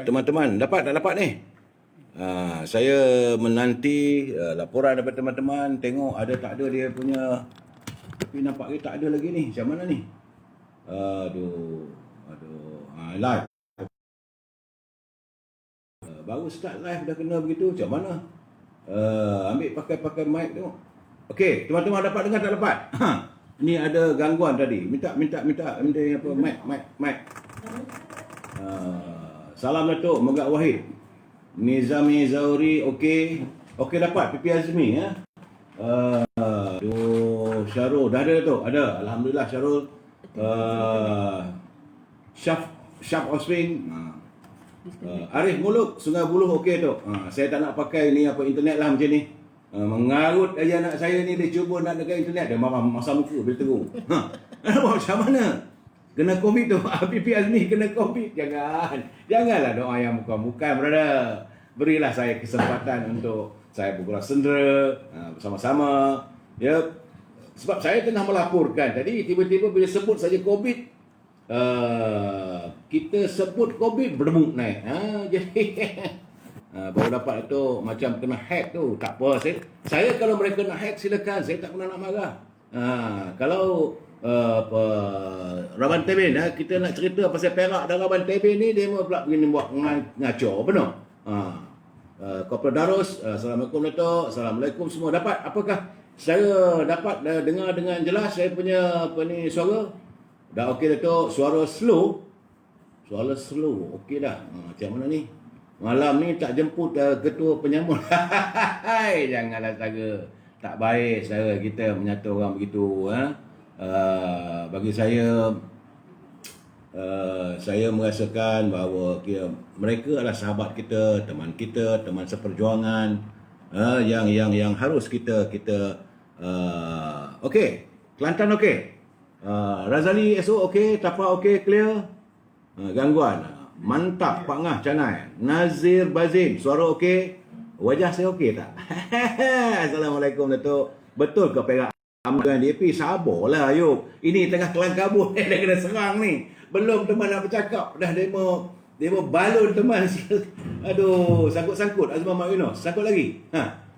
Teman-teman dapat tak dapat ni? Saya menanti laporan daripada teman-teman, tengok ada tak ada dia punya. Tapi nampaknya tak ada lagi ni. Macam mana ni? Aduh. Live. Baru start live dah kena begitu. Macam mana? Ambil pakai mic tengok. Okey, teman-teman dapat dengar tak dapat? Ni ada gangguan tadi. Minta apa mic. Salam Datuk Megat Wahid. Nizami Zauri okey. Okey dapat Pipi Azmi ya. Syarul dah ada tu. Ada. Alhamdulillah Syarul. Syaf Oswin. Arif Muluk Sungai Buloh okey tu. Saya tak nak pakai ni apa internet lah macam ni. Mengarut aja anak saya ni, dia cuba nak dekat internet, dia marah masa muka bila terung. Macam mana? Kena COVID tu. Pipi Azmi kena COVID. Janganlah doa yang bukan-bukan, brother. Berilah saya kesempatan untuk saya bergurau sendera bersama-sama. Ya. Sebab saya tengah melaporkan tadi, tiba-tiba bila sebut saja COVID, kita sebut COVID berdemuk naik. Jadi baru dapat tu macam kena hack tu. Tak apa, saya kalau mereka nak hack silakan, saya tak pernah nak marah. Kalau Raban Tebin, kita nak cerita pasal Perak dan Raban Tebin ni, dia pula begini buat ngaco, benar? Kopral Darus, Assalamualaikum Datuk, Assalamualaikum semua. Dapat apakah saya dapat dengar dengan jelas saya punya suara? Dah okey Datuk, suara slow, okey dah. Macam mana ni? Malam ni tak jemput ketua penyambut. Janganlah saudara. Tak baik saudara kita menyata orang begitu. Bagi saya merasakan bahawa mereka adalah sahabat kita, teman seperjuangan, yang harus kita okey. Kelantan okey. Razali SO okey, Tafa okey, clear. Gangguan mantap Pak Ngah Canai. Nazir Bazim suara okey. Wajah saya okey tak? Assalamualaikum Datuk. Betul ke Perak dengan DAP? Sabarlah Ayub. Ini tengah kelang kabut dah kena serang ni. Belum teman nak bercakap dah demo balon teman. Aduh, sangkut-sangkut Azman Mak Yunus. Sangkut lagi.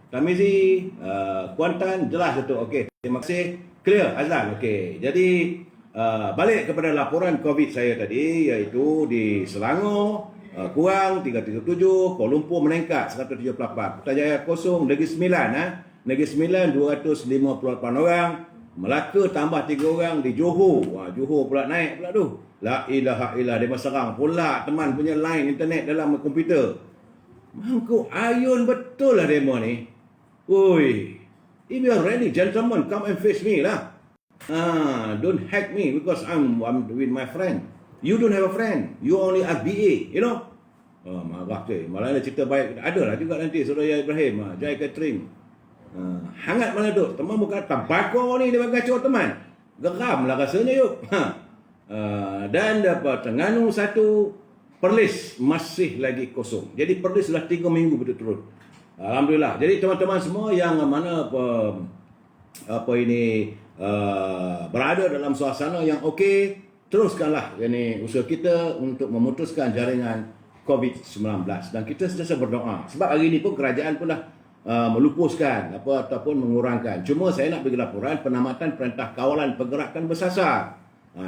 Tamizi, Kuantan jelas Datuk. Okey. Terima kasih. Clear Azlan. Okey. Jadi balik kepada laporan COVID saya tadi, iaitu di Selangor kurang 337, Kuala Lumpur meningkat 178, Putrajaya kosong, Negeri Sembilan Negeri Sembilan 258 orang, Melaka tambah 3 orang, di Johor Johor pula naik pula tu. La ilaha illallah, dia serang pula teman punya line internet dalam komputer. Mangkuk ayun betul lah demo ni. Oi, if you are ready gentlemen, come and face me lah. Don't hack me because I'm with my friend. You don't have a friend. You only RBA, you know. Marah je. Malah ada cerita baik. Adalah juga nanti Saudara Ibrahim, Jai Catering. Hangat mana tu? Teman bukan tabakor ni, dia kacau teman. Geram lah rasanya yuk. Dan dapat Terengganu 1, Perlis masih lagi kosong. Jadi Perlis dah 3 minggu berturut-turut. Alhamdulillah. Jadi teman-teman semua yang mana berada dalam suasana yang okey, teruskanlah usaha kita untuk memutuskan jaringan COVID-19, dan kita sentiasa berdoa. Sebab hari ini pun kerajaan pun dah melupuskan ataupun mengurangkan. Cuma saya nak bagi laporan penamatan Perintah Kawalan Pergerakan Bersasar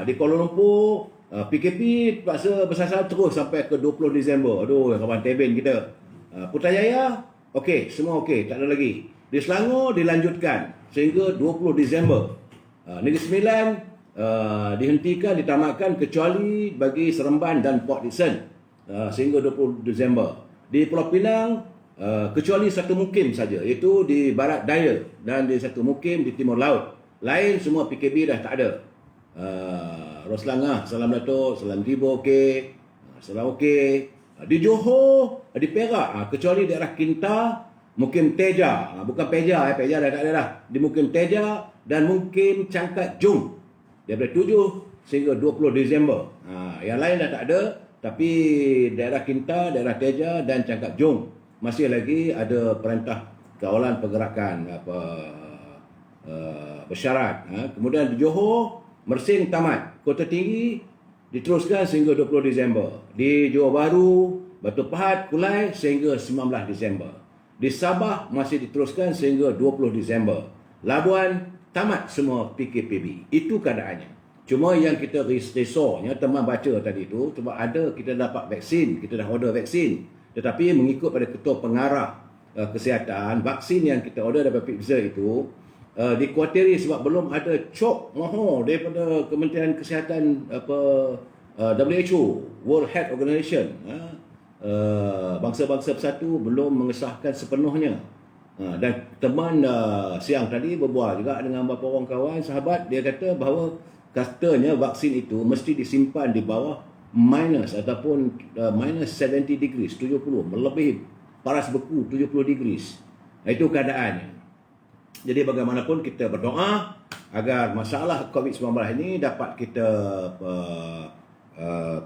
di Kuala Lumpur. PKP paksa bersasar terus sampai ke 20 Disember. Aduh, kawan Tebin kita. Putrajaya okey, semua okey, tak ada lagi. Di Selangor dilanjutkan sehingga 20 Disember. Negeri Sembilan dihentikan, ditamatkan kecuali bagi Seremban dan Port Dickson sehingga 20 Disember. Di Pulau Pinang kecuali satu mukim saja, iaitu di Barat Daya, dan di satu mukim di Timur Laut. Lain semua PKP dah tak ada. Roslangah, Salam Datuk, Salam Tibo okey, Salam okey. Di Johor, di Perak kecuali daerah Kinta, Mukim Teja, bukan Peja, Peja dah tak ada dah. Di Mukim Teja dan Mukim Cangkat Jung daripada 7 sehingga 20 Disember. Yang lain dah tak ada, tapi daerah Kinta, daerah Teja dan Cangkat Jung masih lagi ada Perintah Kawalan Pergerakan bersyarat. Kemudian di Johor, Mersing tamat, Kota Tinggi diteruskan sehingga 20 Disember. Di Johor Bahru, Batu Pahat, Kulai sehingga 19 Disember. Di Sabah masih diteruskan sehingga 20 Disember. Labuan tamat semua PKPB. Itu keadaannya. Cuma yang kita risaunya, teman baca tadi itu, sebab ada kita dapat vaksin, kita dah order vaksin. Tetapi mengikut pada ketua pengarah kesihatan, vaksin yang kita order daripada Pfizer itu, dikuatiri sebab belum ada cop mohon daripada Kementerian Kesihatan WHO, World Health Organization, bangsa-bangsa bersatu belum mengesahkan sepenuhnya. Dan teman siang tadi berbual juga dengan beberapa orang kawan, sahabat, dia kata bahawa katanya vaksin itu mesti disimpan di bawah minus ataupun minus 70 degrees, 70, melebihi paras beku 70 degrees. Itu keadaannya. Jadi bagaimanapun kita berdoa agar masalah COVID-19 ini dapat kita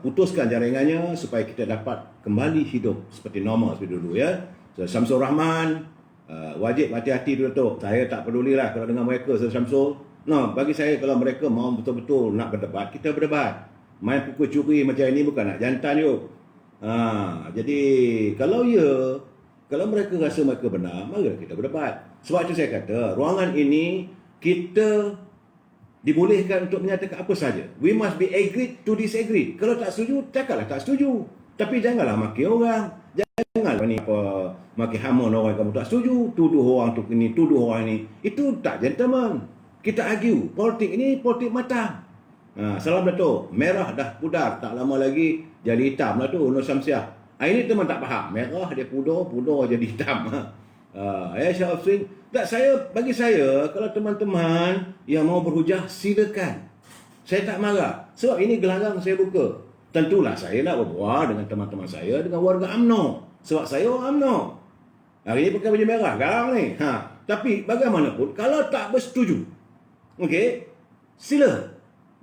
putuskan jaringannya supaya kita dapat kembali hidup seperti normal seperti dulu ya. So, Syamsul Rahman, wajib hati-hati dulu tu. Saya tak pedulilah kalau dengan mereka Syamsul. No, bagi saya kalau mereka mau betul-betul nak berdebat, kita berdebat. Main pukul curi macam ini bukan nak jantan yuk. Jadi kalau mereka rasa mereka benar, mari kita berdebat. Sebab itu saya kata, ruangan ini kita dibolehkan untuk menyatakan apa saja. We must be agree to disagree. Kalau tak setuju, cakaplah tak setuju. Tapi janganlah maki orang. Janganlah ni maki hamun orang kamu tak setuju, tuduh orang tu ini, tuduh orang ini. Itu tak gentleman. Kita argue. Politik ini politik matang. Salam Dato'. Merah dah pudar. Tak lama lagi jadi hitam lah tu. Nur Syamsiah. Ini teman tak faham. Merah dia pudar jadi hitam. Syah Afsing. Tak, bagi saya, kalau teman-teman yang mau berhujah, silakan. Saya tak marah. Sebab ini gelanggang saya buka. Tentulah saya nak berbual dengan teman-teman saya, dengan warga UMNO. Sebab saya orang UMNO. Hari ini pakai baju merah. Garang ni. Tapi bagaimanapun, kalau tak bersetuju, okey, sila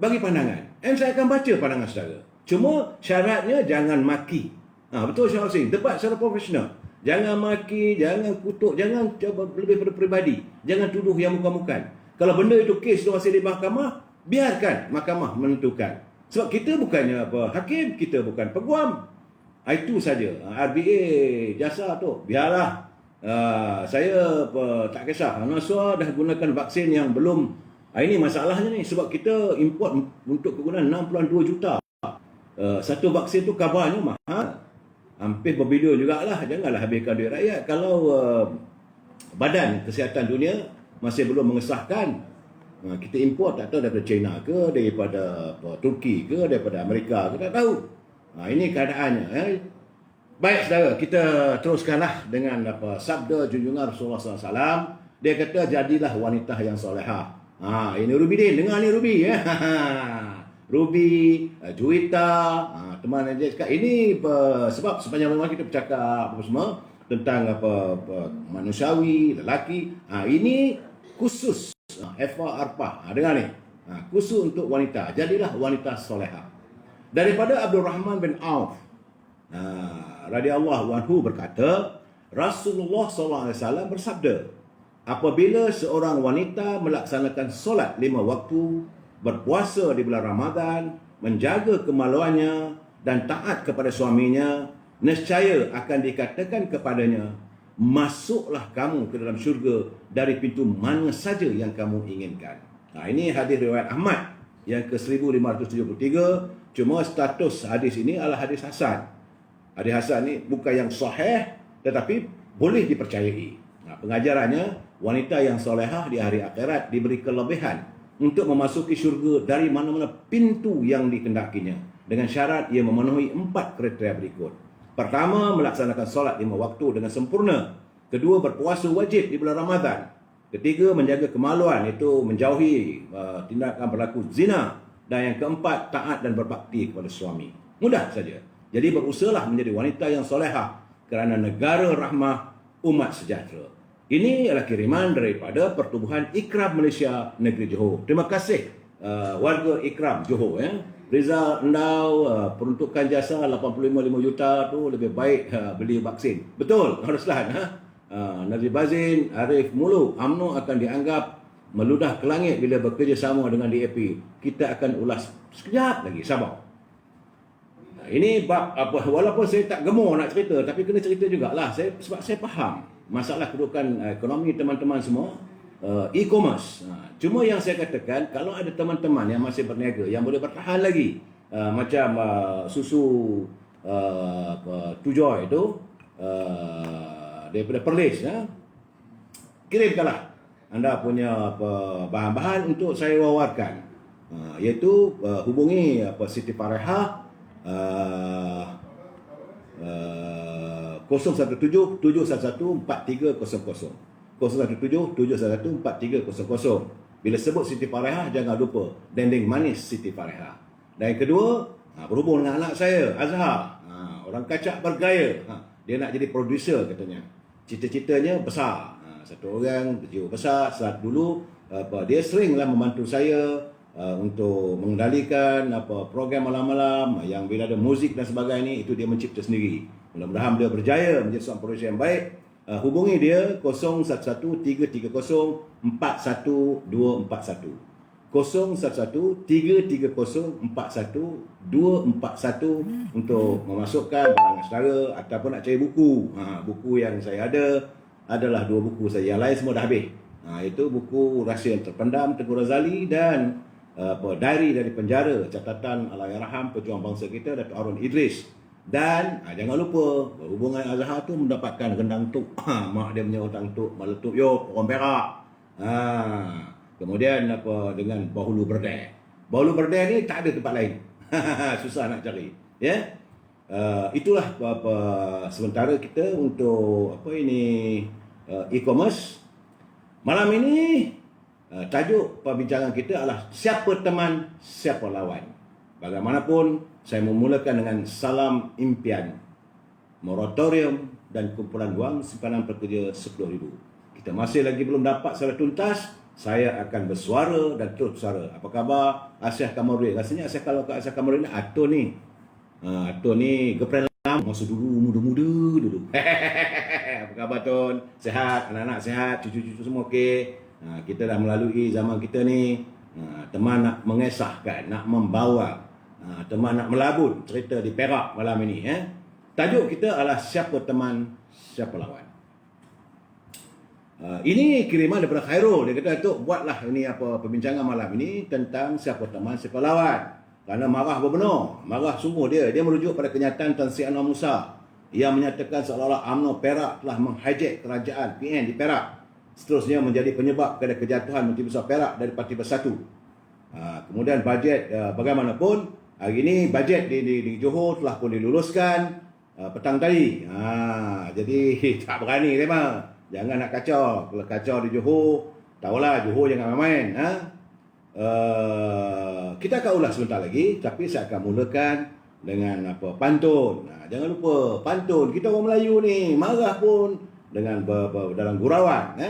bagi pandangan. Dan saya akan baca pandangan saudara. Cuma syaratnya jangan maki. Betul Syah Hussein. Debat secara profesional. Jangan maki, jangan kutuk, jangan lebih pada peribadi. Jangan tuduh yang muka-mukan. Kalau benda itu kes itu masih di mahkamah, biarkan mahkamah menentukan. Sebab kita bukannya hakim, kita bukan peguam. Itu saja. RBA jasa tu, biarlah. Saya tak kisah. Naswa dah gunakan vaksin yang belum. Ini masalahnya ni, sebab kita import untuk kegunaan 62 juta. Satu vaksin tu kabarnya mahal. Hampir berbilion jugalah. Janganlah habiskan duit rakyat. Kalau Badan Kesihatan Dunia masih belum mengesahkan, kita import tak tahu daripada China ke, daripada Turki ke, daripada Amerika ke, tak tahu. Ini keadaannya. Baik saudara, kita teruskanlah dengan sabda junjungan Rasulullah SAW. Dia kata, jadilah wanita yang solehah. Ini Ruby Din, dengar ni Ruby ya. Ruby, Juwita, teman dia cakap ini sebab sepanjang memang kita bercakap apa semua tentang manusiawi, lelaki. Ini khusus Efa Arpah. Dengar ni. Khusus untuk wanita. Jadilah wanita solehah. Daripada Abdul Rahman bin Auf radhiyallahu anhu berkata, Rasulullah SAW bersabda, apabila seorang wanita melaksanakan solat 5 waktu, berpuasa di bulan Ramadan, menjaga kemaluannya dan taat kepada suaminya, nescaya akan dikatakan kepadanya, masuklah kamu ke dalam syurga dari pintu mana saja yang kamu inginkan. Ini hadis riwayat Ahmad yang ke-1573. Cuma status hadis ini adalah hadis hasan. Hadis hasan ni bukan yang sahih, tetapi boleh dipercayai. Pengajarannya, wanita yang solehah di hari akhirat diberi kelebihan untuk memasuki syurga dari mana-mana pintu yang dikendakinya, dengan syarat ia memenuhi 4 kriteria berikut. Pertama, melaksanakan solat 5 waktu dengan sempurna. Kedua, berpuasa wajib di bulan Ramadan. Ketiga, menjaga kemaluan, iaitu menjauhi tindakan berlaku zina. Dan yang keempat, taat dan berbakti kepada suami. Mudah saja. Jadi berusahalah menjadi wanita yang solehah kerana negara rahmah, umat sejahtera. Ini adalah kiriman daripada Pertubuhan Ikram Malaysia Negeri Johor. Terima kasih warga Ikram Johor. Rizal Endau, peruntukan jasa 85 juta tu lebih baik beli vaksin. Betul, Ruslan. Nazir Bazin, Arif Muluk, UMNO akan dianggap meludah ke langit bila bekerjasama dengan DAP. Kita akan ulas sekejap lagi. Sabar. Ini bab apa, walaupun saya tak gemar nak cerita, tapi kena cerita jugalah. Sebab saya faham masalah kedudukan ekonomi teman-teman semua, e-commerce. Cuma yang saya katakan, kalau ada teman-teman yang masih berniaga, yang boleh bertahan lagi, macam susu Tujoy itu, daripada Perlis, kirimkanlah anda punya bahan-bahan untuk saya wawarkan, iaitu hubungi Siti Fareha 017-711-4300, 017-711-4300. Bila sebut Siti Fareha, jangan lupa dendeng manis Siti Fareha. Dan yang kedua, berhubung dengan anak saya Azhar, orang kacak bergaya, dia nak jadi producer katanya, cita-citanya besar. Satu orang berjiwa besar. Saat dulu dia seringlah membantu saya untuk mengendalikan program malam-malam yang bila ada muzik dan sebagainya, itu dia mencipta sendiri. Mudah-mudahan beliau berjaya menjadi seorang producer yang baik. Hubungi dia 011-330-41241, 011-330-41241 untuk memasukkan barang saudara ataupun nak cari buku. Buku yang saya ada adalah 2 buku saja, yang lain semua dah habis. Itu buku Rahsia yang Terpendam Tengku Razali dan Diary dari Penjara, catatan Allahyarham pejuang bangsa kita Datuk Harun Idris. Dan jangan lupa berhubungan Azhar tu mendapatkan gendang tuk. Mak dia punya hutang tuk, meletup yok orang Perak. Kemudian dengan Bahulu Berdeh. Bahulu Berdeh ni tak ada tempat lain. Susah nak cari. Ya. Itulah sementara kita untuk e-commerce. Malam ini tajuk perbincangan kita adalah siapa teman, siapa lawan. Bagaimanapun, saya memulakan dengan salam impian, moratorium dan kumpulan wang simpanan pekerja 10,000. Kita masih lagi belum dapat secara tuntas. Saya akan bersuara dan terus bersuara. Apa khabar Asyah Kamarudin? Rasanya kalau ke Asyah Kamarudin ni Atun ni. Atun ni girlfriend lama masa dulu, muda-muda dulu. Apa khabar Tun? Sihat? Anak-anak sihat? Cucu-cucu semua okey? Kita dah melalui zaman kita ni. Teman nak mengesahkan, nak membawa, teman nak melabun cerita di Perak malam ini. Tajuk kita adalah siapa teman, siapa lawan. Ini kiriman daripada Khairul. Dia kata, Tok, buatlah ini perbincangan malam ini tentang siapa teman, siapa lawan. Kerana marah berbenar, marah sungguh dia. Dia merujuk pada kenyataan Tan Sri Anwar Musa yang menyatakan seolah-olah UMNO Perak telah menghijack kerajaan PN di Perak, seterusnya menjadi penyebab kepada kejatuhan Menteri Besar Perak dari Parti Bersatu. Kemudian bajet, bagaimanapun hari ini bajet di Johor telah pun diluluskan petang tadi. Jadi tak berani memang. Jangan nak kacau. Kalau kacau di Johor, tahulah Johor jangan main. Kita akan ulas sebentar lagi, tapi saya akan mulakan dengan pantun. Jangan lupa pantun. Kita orang Melayu ni marah pun dengan dalam gurauan.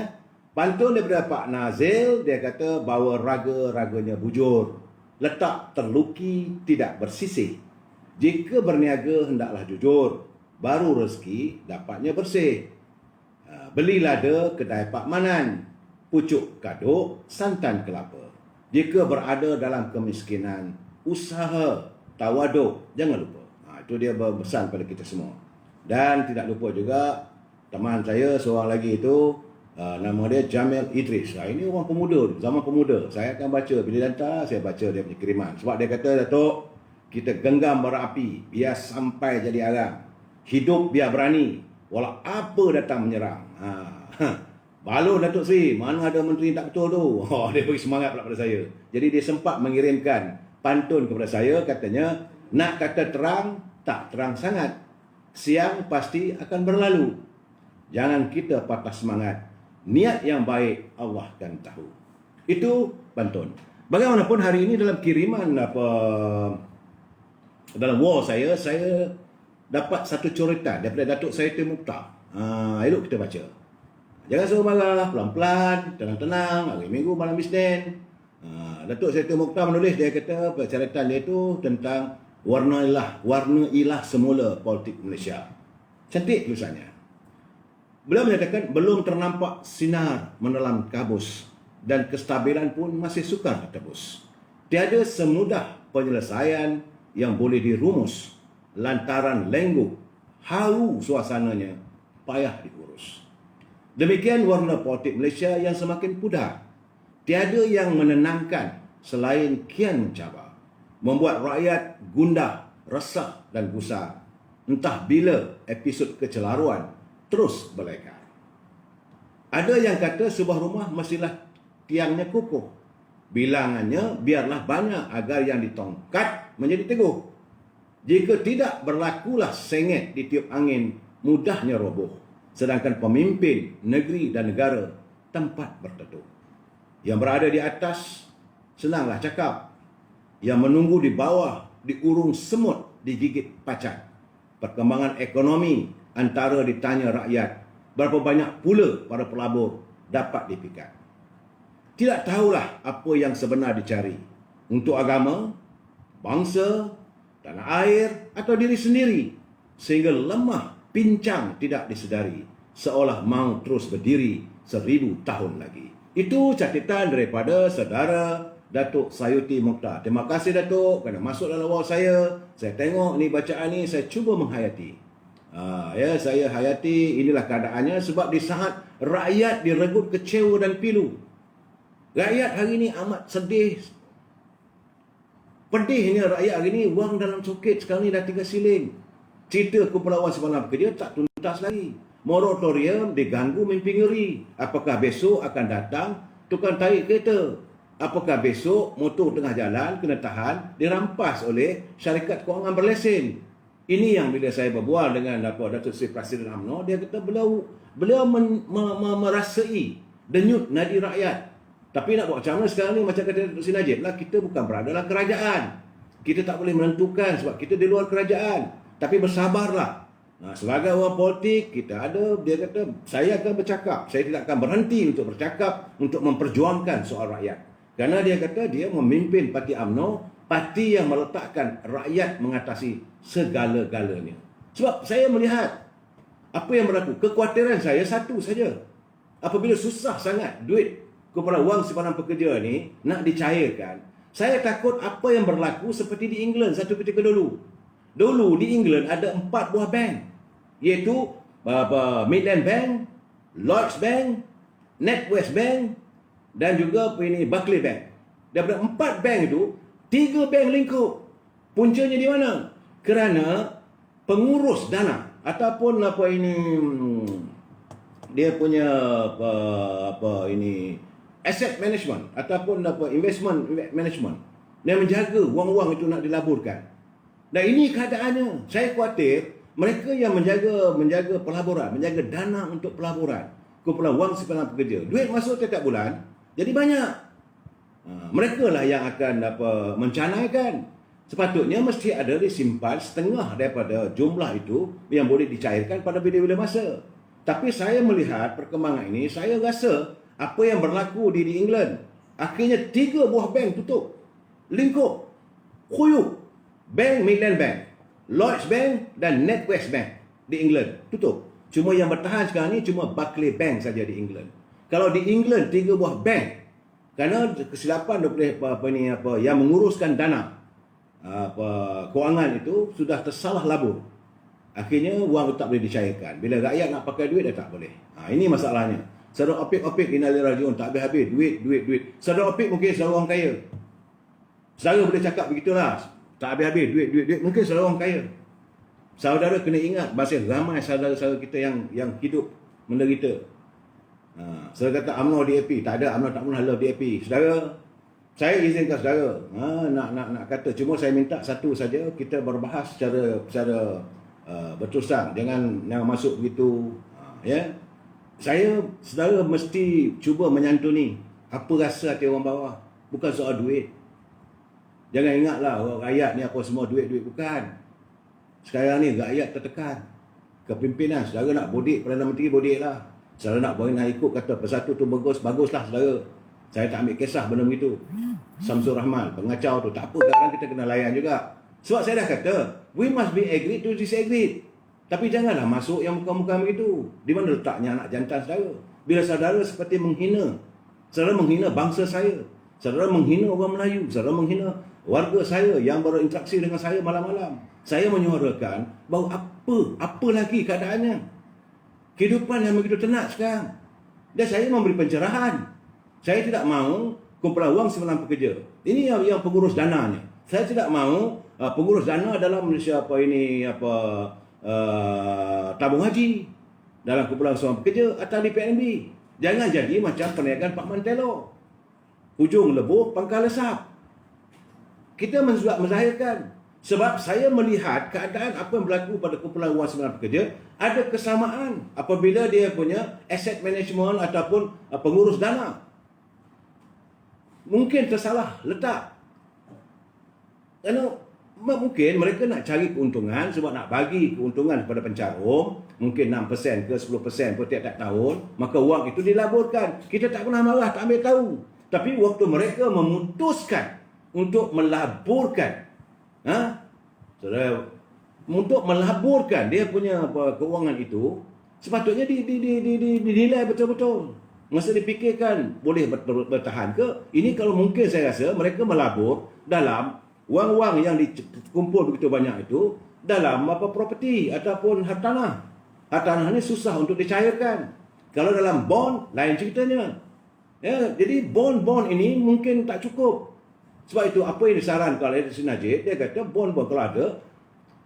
Pantun daripada Pak Nazil, dia kata bahawa raga-raganya bujur, letak terluki tidak bersisih. Jika berniaga hendaklah jujur, baru rezeki dapatnya bersih. Beli lada kedai Pak Manan, pucuk kaduk santan kelapa. Jika berada dalam kemiskinan, usaha tawaduk jangan lupa. Itu dia berpesan pada kita semua. Dan tidak lupa juga teman saya seorang lagi itu, nama dia Jamil Idris. Ini orang pemuda, zaman pemuda. Saya akan baca, bila dia hantar, saya baca dia punya kiriman. Sebab dia kata, Datuk, kita genggam bara api, biar sampai jadi arang. Hidup biar berani, walau apa datang menyerang. Balon Datuk Sri, mana ada menteri tak betul tu? Dia beri semangat pula pada saya. Jadi dia sempat mengirimkan pantun kepada saya, katanya, nak kata terang, tak terang sangat. Siang pasti akan berlalu. Jangan kita patah semangat. Niat yang baik Allah akan tahu. Itu pantun. Bagaimanapun hari ini dalam kiriman dalam wall saya dapat satu coretan daripada Datuk Sayyid Mukhtar. Elok kita baca. Jangan suruh marah, pelan-pelan, tenang-tenang, hari Minggu malam Isnin. Datuk Sayyid Mukhtar menulis, dia kata coretan dia itu tentang warna ilah semula politik Malaysia. Cantik tulisannya. Beliau menyatakan belum ternampak sinar menelan kabus dan kestabilan pun masih sukar ditebus. Tiada semudah penyelesaian yang boleh dirumus. lantaran lengguk, haru suasananya, payah diurus. Demikian warna politik Malaysia yang semakin pudar. Tiada yang menenangkan selain kian mencabar, membuat rakyat gundah, resah dan gusar. Entah bila episod kecelaruan terus berlekar. Ada yang kata sebuah rumah mestilah tiangnya kokoh, bilangannya biarlah banyak agar yang ditongkat menjadi teguh. Jika tidak, berlakulah sengit ditiup angin, mudahnya roboh. Sedangkan pemimpin negeri dan negara tempat berteduh. Yang berada di atas senanglah cakap, yang menunggu di bawah diurung semut, digigit pacat. Perkembangan ekonomi antara ditanya rakyat, berapa banyak pula para pelabur dapat dipikat. Tidak tahulah apa yang sebenar dicari, untuk agama, bangsa, tanah air atau diri sendiri, sehingga lemah pincang tidak disedari, seolah mau terus berdiri 1000 tahun lagi. Itu catatan daripada saudara Datuk Sayuti Mokhtar. Terima kasih Datuk kerana masuk dalam wall saya. Saya tengok ni bacaan ni, saya cuba menghayati. Saya hayati, inilah keadaannya sebab di saat rakyat diregut kecewa dan pilu. Rakyat hari ini amat sedih. Pedihnya rakyat hari ini, wang dalam soket sekarang ni dah 3 siling. Cerita Kepulauan Semalam Pekerja tak tuntas lagi. Moratorium diganggu mimpi ngeri. Apakah besok akan datang tukang tarik kereta? Apakah besok motor tengah jalan kena tahan, dirampas oleh syarikat kewangan berlesen? Ini yang bila saya berbual dengan Datuk Seri Presiden UMNO, dia kata beliau merasai denyut nadi rakyat. Tapi nak buat macam mana sekarang ni, macam kata Datuk Seri Najib lah, kita bukan berada dalam kerajaan. Kita tak boleh menentukan sebab kita di luar kerajaan. Tapi bersabarlah. Sebagai orang politik, kita ada, dia kata, saya akan bercakap. Saya tidak akan berhenti untuk bercakap, untuk memperjuangkan soal rakyat. Kerana dia kata, dia memimpin parti UMNO, parti yang meletakkan rakyat mengatasi segala-galanya. Sebab saya melihat apa yang berlaku. Kekhawatiran saya satu saja. Apabila susah sangat duit kepada wang simpanan pekerja ni nak dicairkan, saya takut apa yang berlaku seperti di England satu ketika dulu. Dulu di England ada 4 buah bank, iaitu Midland Bank, Lloyds Bank, NatWest Bank dan juga Barclays Bank. Daripada 4 bank itu, 3 bank lingkup. Puncanya di mana? Kerana pengurus dana ataupun dia punya asset management ataupun investment management, dia menjaga wang-wang itu nak dilaburkan. Dan ini keadaannya. Saya khawatir mereka yang menjaga pelaburan, menjaga dana untuk pelaburan, kumpulan wang simpanan pekerja, duit masuk setiap bulan jadi banyak. Mereka lah yang akan mencanaikan. Sepatutnya mesti ada disimpan setengah daripada jumlah itu yang boleh dicairkan pada bila-bila masa. Tapi saya melihat perkembangan ini, saya rasa apa yang berlaku di England, akhirnya 3 buah bank tutup, lingkup, khuyuk. Bank Midland Bank, Lloyds Bank dan NatWest Bank di England tutup. Cuma yang bertahan sekarang ni cuma Barclays Bank saja di England. Kalau di England 3 buah bank, kerana kesilapan yang menguruskan dana kewangan itu sudah tersalah labur. Akhirnya wang itu tak boleh dicairkan. Bila rakyat nak pakai duit, dia tak boleh. Ini masalahnya. Saudara opik-opik inali rajiun, tak habis-habis duit. Saudara opik mungkin saudara orang kaya. Saudara boleh cakap begitulah. Tak habis-habis duit. Mungkin saudara orang kaya. Saudara kena ingat masih ramai saudara-saudara kita yang hidup menderita. Saudara kata UMNO DAP. Tak ada, UMNO tak pernah love DAP. Saudara, saya izinkan saudara nak kata. Cuma saya minta satu saja, kita berbahas secara berterus terang. Jangan masuk begitu. Saudara mesti cuba menyantuni apa rasa hati orang bawah. Bukan soal duit. Jangan ingatlah rakyat ni apa semua duit. Bukan. Sekarang ni rakyat tertekan. Kepimpinan, saudara nak bodek Perdana Menteri, bodek lah. Saudara nak ikut kata persatu tu baguslah saudara. Saya tak ambil kisah benda begitu. Samsul Rahman, pengacau tu, tak apa, kadang-kadang kita kena layan juga. Sebab saya dah kata, we must be agree to disagree. Tapi janganlah masuk yang muka-muka begitu. Di mana letaknya anak jantan saudara? Bila saudara seperti menghina, saudara menghina bangsa saya, saudara menghina orang Melayu, saudara menghina warga saya yang berinteraksi dengan saya malam-malam, saya menyuarakan bahawa apa lagi keadaannya. Kehidupan yang begitu tenat sekarang. Dan saya memberi pencerahan. Saya tidak mahu kumpulan wang simpan pekerja. Ini yang pengurus dananya. Saya tidak mahu pengurus dana dalam Malaysia tabung haji, dalam kumpulan simpan pekerja atau di PNB. Jangan jadi macam perniagaan Pak Mantelo. Hujung lebuh, pangkal lesap. Kita menzahirkan. Sebab saya melihat keadaan apa yang berlaku pada kumpulan wang simpan pekerja ada kesamaan apabila dia punya asset management ataupun pengurus dana. Mungkin tersalah letak. Kerana mungkin mereka nak cari keuntungan sebab nak bagi keuntungan kepada pencarum, mungkin 6% ke 10% per tiap-tiap tahun, maka wang itu dilaburkan. Kita tak pernah marah, tak ambil tahu. Tapi waktu mereka memutuskan untuk melaburkan, untuk melaburkan dia punya keuangan itu, sepatutnya dinilai betul-betul. Masa dipikirkan boleh bertahan ke? Ini kalau mungkin saya rasa mereka melabur dalam wang-wang yang dikumpul begitu banyak itu dalam properti ataupun hartanah. Hartanah ini susah untuk dicairkan. Kalau dalam bond lain ceritanya. Ya, jadi bond ini mungkin tak cukup. Sebab itu apa yang disarankan oleh Sri Najib, dia kata bond kalau ada,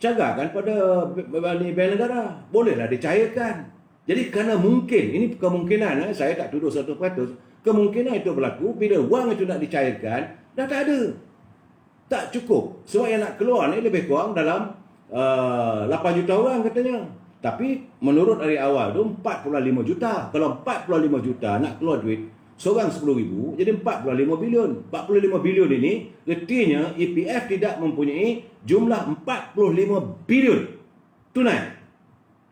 cagakan pada bank negara. Bolehlah dicairkan. Jadi kerana mungkin, ini kemungkinan, saya tak tuduh 100%, kemungkinan itu berlaku bila wang itu nak dicairkan, dah tak ada. Tak cukup. Sebab yang nak keluar ni lebih kurang dalam 8 juta orang katanya. Tapi menurut dari awal tu 45 juta. Kalau 45 juta nak keluar duit, seorang 10,000, jadi 45 bilion. 45 bilion ini, artinya EPF tidak mempunyai jumlah 45 bilion tunai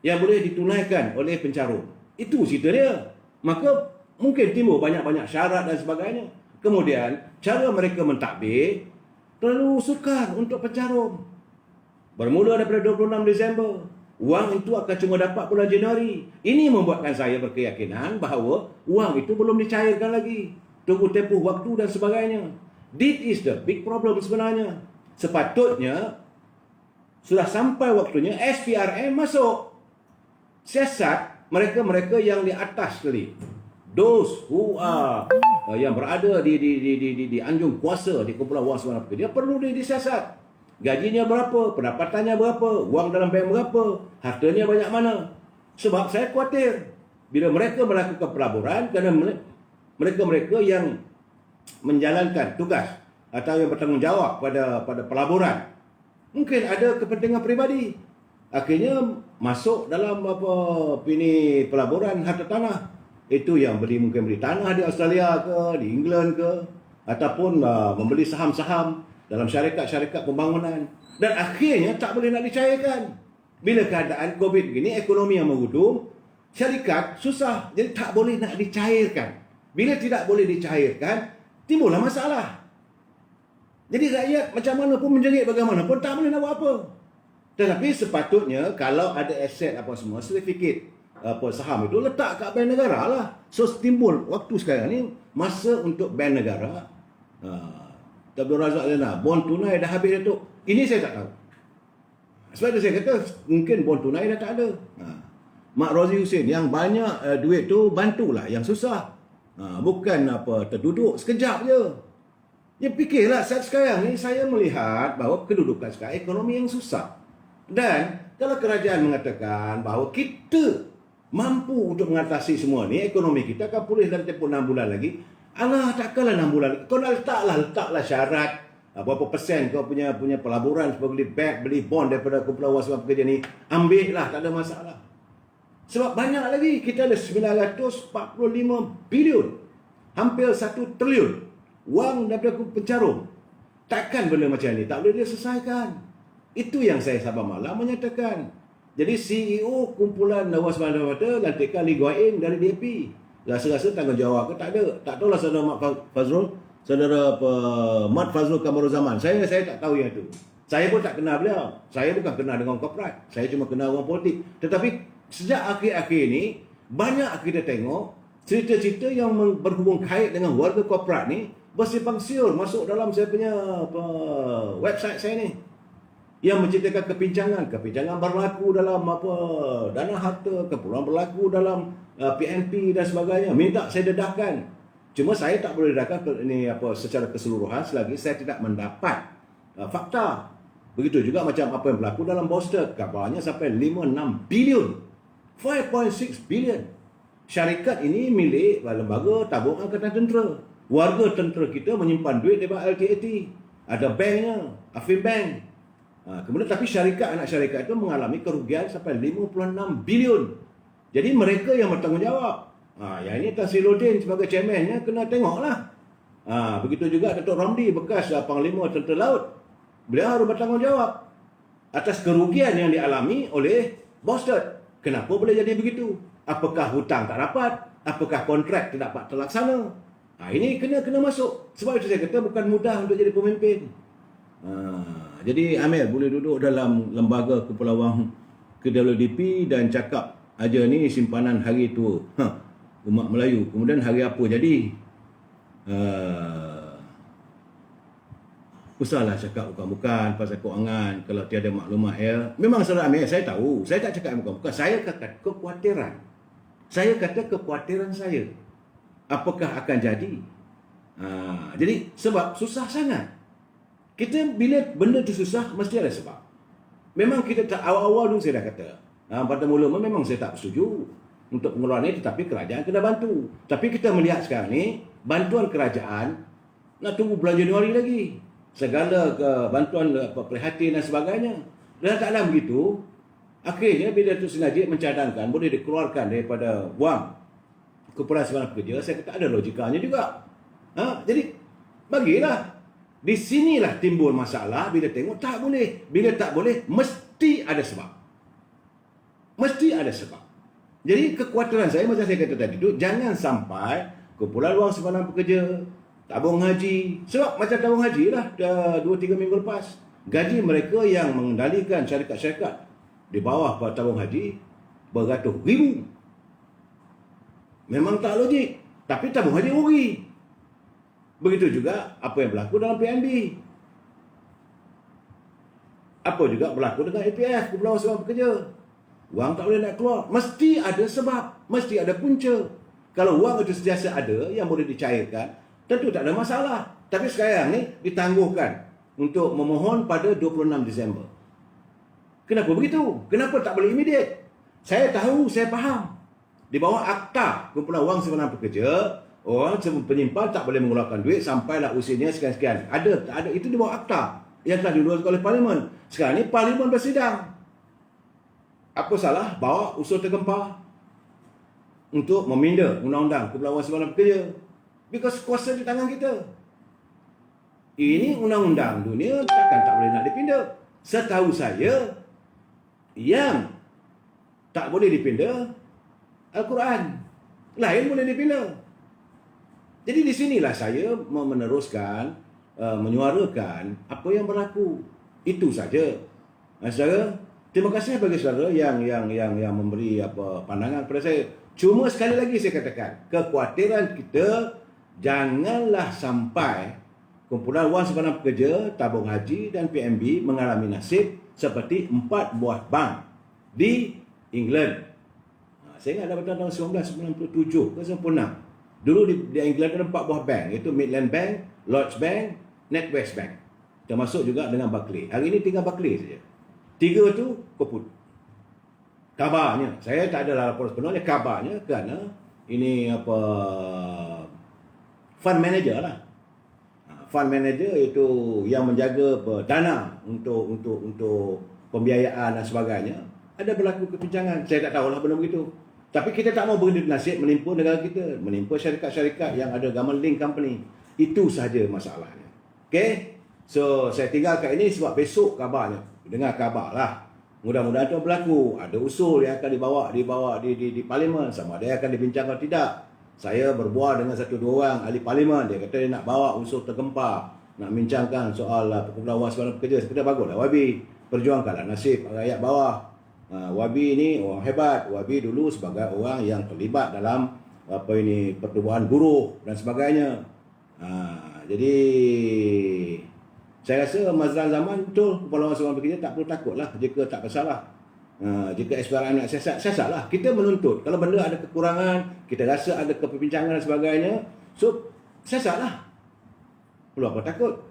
yang boleh ditunaikan oleh pencarum. Itu cerita dia. Maka mungkin timbul banyak-banyak syarat dan sebagainya. Kemudian, cara mereka mentadbir terlalu sukar untuk pencarum. Bermula daripada 26 Disember. Wang itu akan cuma dapat bulan Januari. Ini membuatkan saya berkeyakinan bahawa wang itu belum dicairkan lagi. Tunggu tempoh waktu dan sebagainya. This is the big problem sebenarnya. Sepatutnya sudah sampai waktunya SPRM masuk. Siasat mereka-mereka yang di atas sekali. Those who are yang berada di anjung kuasa di kumpulan wang simpan pekerja, dia perlu disiasat. Gajinya berapa, pendapatannya berapa, wang dalam bank berapa, hartanya banyak mana. Sebab saya khawatir bila mereka melakukan pelaburan, kerana mereka-mereka yang menjalankan tugas atau yang bertanggungjawab pada pelaburan, mungkin ada kepentingan peribadi. Akhirnya masuk dalam pelaburan harta tanah. Itu yang mungkin beli tanah di Australia ke, di England ke, ataupun membeli saham-saham dalam syarikat-syarikat pembangunan. Dan akhirnya tak boleh nak dicairkan. Bila keadaan COVID begini, ekonomi yang mengudum, syarikat susah. Jadi tak boleh nak dicairkan. Bila tidak boleh dicairkan, timbullah masalah. Jadi rakyat macam mana pun menjerit bagaimanapun, tak boleh nak buat apa. Tetapi sepatutnya kalau ada aset apa semua, sertifikat saham itu letak kat bank negara lah. So timbul waktu sekarang ni masa untuk bank negara. Abdul Razak Zainal, bond tunai dah habis Datuk. Ini saya tak tahu. Sebab itu saya kata mungkin bond tunai dah tak ada. Mak Rozi Hussein yang banyak duit tu bantulah yang susah. Bukan terduduk sekejap je. Ya fikirlah saat sekarang ni saya melihat bahawa kedudukan sekarang ekonomi yang susah. Dan kalau kerajaan mengatakan bahawa kita mampu untuk mengatasi semua ni, ekonomi kita akan pulih dalam tempoh 6 bulan lagi. Alah, takkanlah 6 bulan. Kau nak letaklah syarat berapa persen kau punya pelaburan sebagai beli bond daripada kumpulan wang simpan pekerja ni. Ambil lah, tak ada masalah. Sebab banyak lagi. Kita ada 945 bilion. Hampir 1 trilion wang daripada pencarum. Takkan benda macam ni tak boleh diselesaikan. Itu yang saya Sabah Malam menyatakan. Jadi CEO kumpulan wang simpan pekerja lantikan Lee Guan Eng dari DAP. Rasa-rasa tanggungjawab ke tak ada. Tak tahulah saudara Mat Fazrul, saudara Mat Fazrul Kamaruzaman. Saya tak tahu yang itu. Saya pun tak kenal beliau. Saya bukan kenal dengan korporat. Saya cuma kenal orang politik. Tetapi sejak akhir-akhir ini banyak kita tengok cerita-cerita yang berhubung kait dengan warga korporat ni bersimpang siur masuk dalam saya punya website saya ni yang menceritakan kepincangan berlaku dalam dana harta, kepulauan berlaku dalam PNP dan sebagainya. Minta saya dedahkan. Cuma saya tak boleh dedahkan secara keseluruhan selagi saya tidak mendapat fakta. Begitu juga macam apa yang berlaku dalam Boster, kabarnya sampai 5-6 bilion. 5.6 bilion. Syarikat ini milik lembaga tabung angkatan tentera. Warga tentera kita menyimpan duit daripada LTAT. Ada banknya, Affinbank. Kemudian tapi anak syarikat itu mengalami kerugian sampai 56 bilion. Jadi mereka yang bertanggungjawab. Yang ini Tan Sri Lodin sebagai chairmannya kena tengoklah. Begitu juga Datuk Ramli bekas Panglima Tentera Laut. Beliau harus bertanggungjawab atas kerugian yang dialami oleh Bostad. Kenapa boleh jadi begitu? Apakah hutang tak dapat? Apakah kontrak tidak dapat terlaksana? Ini kena masuk. Sebab itu saya kata bukan mudah untuk jadi pemimpin. Jadi Amir boleh duduk dalam lembaga kepulauan KWDP dan cakap aja ni simpanan hari tua umat Melayu. Kemudian hari apa jadi? Usahlah cakap bukan-bukan pasal keuangan kalau tiada maklumat ya. Memang saudara Amir, saya tahu. Saya tak cakap bukan-bukan. Saya kata kekhawatiran. Saya kata kekhawatiran saya. Apakah akan jadi? Jadi sebab susah sangat. Kita bila benda tu susah, mesti ada sebab. Memang kita tak awal-awal dulu saya dah kata. Pada mula memang saya tak setuju untuk pengeluaran ini, tetapi kerajaan kena bantu. Tapi kita melihat sekarang ni, bantuan kerajaan nak tunggu bulan Januari lagi. Segala bantuan prihatin dan sebagainya. Dan tak ada begitu, akhirnya bila Datuk Seri Najib mencadangkan boleh dikeluarkan daripada wang Kepulauan Sebarang Pekerja, saya kata ada logikanya juga. Jadi bagilah. Di sinilah timbul masalah bila tengok tak boleh. Bila tak boleh, mesti ada sebab. Mesti ada sebab. Jadi kekhawatiran saya, macam saya kata tadi tu, jangan sampai Kepulauan Sebarang Pekerja, tabung haji. Sebab macam tabung haji lah, dah 2-3 minggu lepas. Gaji mereka yang mengendalikan syarikat-syarikat di bawah tabung haji beratus ribu. Memang tak logik. Tapi tabung haji rugi. Begitu juga apa yang berlaku dalam PNB. Apa juga berlaku dengan APF, Kepulauan Sebarang Pekerja. Wang tak boleh nak keluar. Mesti ada sebab. Mesti ada punca. Kalau wang itu sentiasa ada yang boleh dicairkan, tentu tak ada masalah. Tapi sekarang ni ditangguhkan untuk memohon pada 26 Disember. Kenapa begitu? Kenapa tak boleh immediate? Saya tahu, saya faham. Di bawah Akta Kepulauan Sebarang Pekerja, orang penyimpan tak boleh mengeluarkan duit sampailah usianya sekian-sekian. Ada itu di bawah Akta yang telah diluarkan oleh Parlimen. Sekarang ni Parlimen bersidang. Apa salah bawa usul tergempar untuk meminda undang-undang Kepulauan Sebarang Pekerja? Because kuasa di tangan kita. Ini undang-undang dunia takkan tak boleh nak dipinda. Setahu saya, yang tak boleh dipinda Al-Quran. Lain boleh dipinda. Jadi di sinilah saya meneruskan, menyuarakan apa yang berlaku. Itu saja. Saudara, terima kasih bagi saudara yang memberi pandangan kepada saya. Cuma sekali lagi saya katakan, kekhawatiran kita janganlah sampai Kumpulan Wang Sebarang Pekerja, Tabung Haji dan PNB mengalami nasib seperti 4 buah bank di England. Saya ingat pada tahun 1997 ke 96. Dulu di England ada 4 buah bank, iaitu Midland Bank, Lloyds Bank, NatWest Bank. Termasuk juga dengan Barclays. Hari ini tinggal Barclays saja. 3 tu kaput. Kabarnya, saya tak ada laporan sebenarnya, kabarnya kerana ini fund manager lah. Fund manager itu yang menjaga dana untuk pembiayaan dan sebagainya. Ada berlaku kepincangan. Saya tak tahulah benda begitu. Tapi kita tak mau beri nasib menimpa negara kita, menimpa syarikat-syarikat yang ada government link company. Itu sahaja masalahnya. Okay? So, saya tinggalkan ini sebab besok kabarnya. Dengar kabar lah. Mudah-mudahan itu berlaku. Ada usul yang akan dibawa di Parlimen. Sama ada yang akan dibincangkan atau tidak. Saya berbual dengan 1-2 orang ahli Parlimen. Dia kata dia nak bawa usul tergempar. Nak bincangkan soal Kepulauan Sebarang Pekerja. Saya kata baguslah Wabi. Perjuangkanlah nasib rakyat bawah. Wabi ni orang hebat. Wabi dulu sebagai orang yang terlibat dalam pertubuhan buruh dan sebagainya. Jadi saya rasa Mazlan Zaman betul kepala orang bekerja tak perlu takutlah jika tak bersalah. Jika SPRM nak siasat lah. Kita menuntut. Kalau benda ada kekurangan, kita rasa ada keperbincangan dan sebagainya, so siasat lah. Perlu apa takut?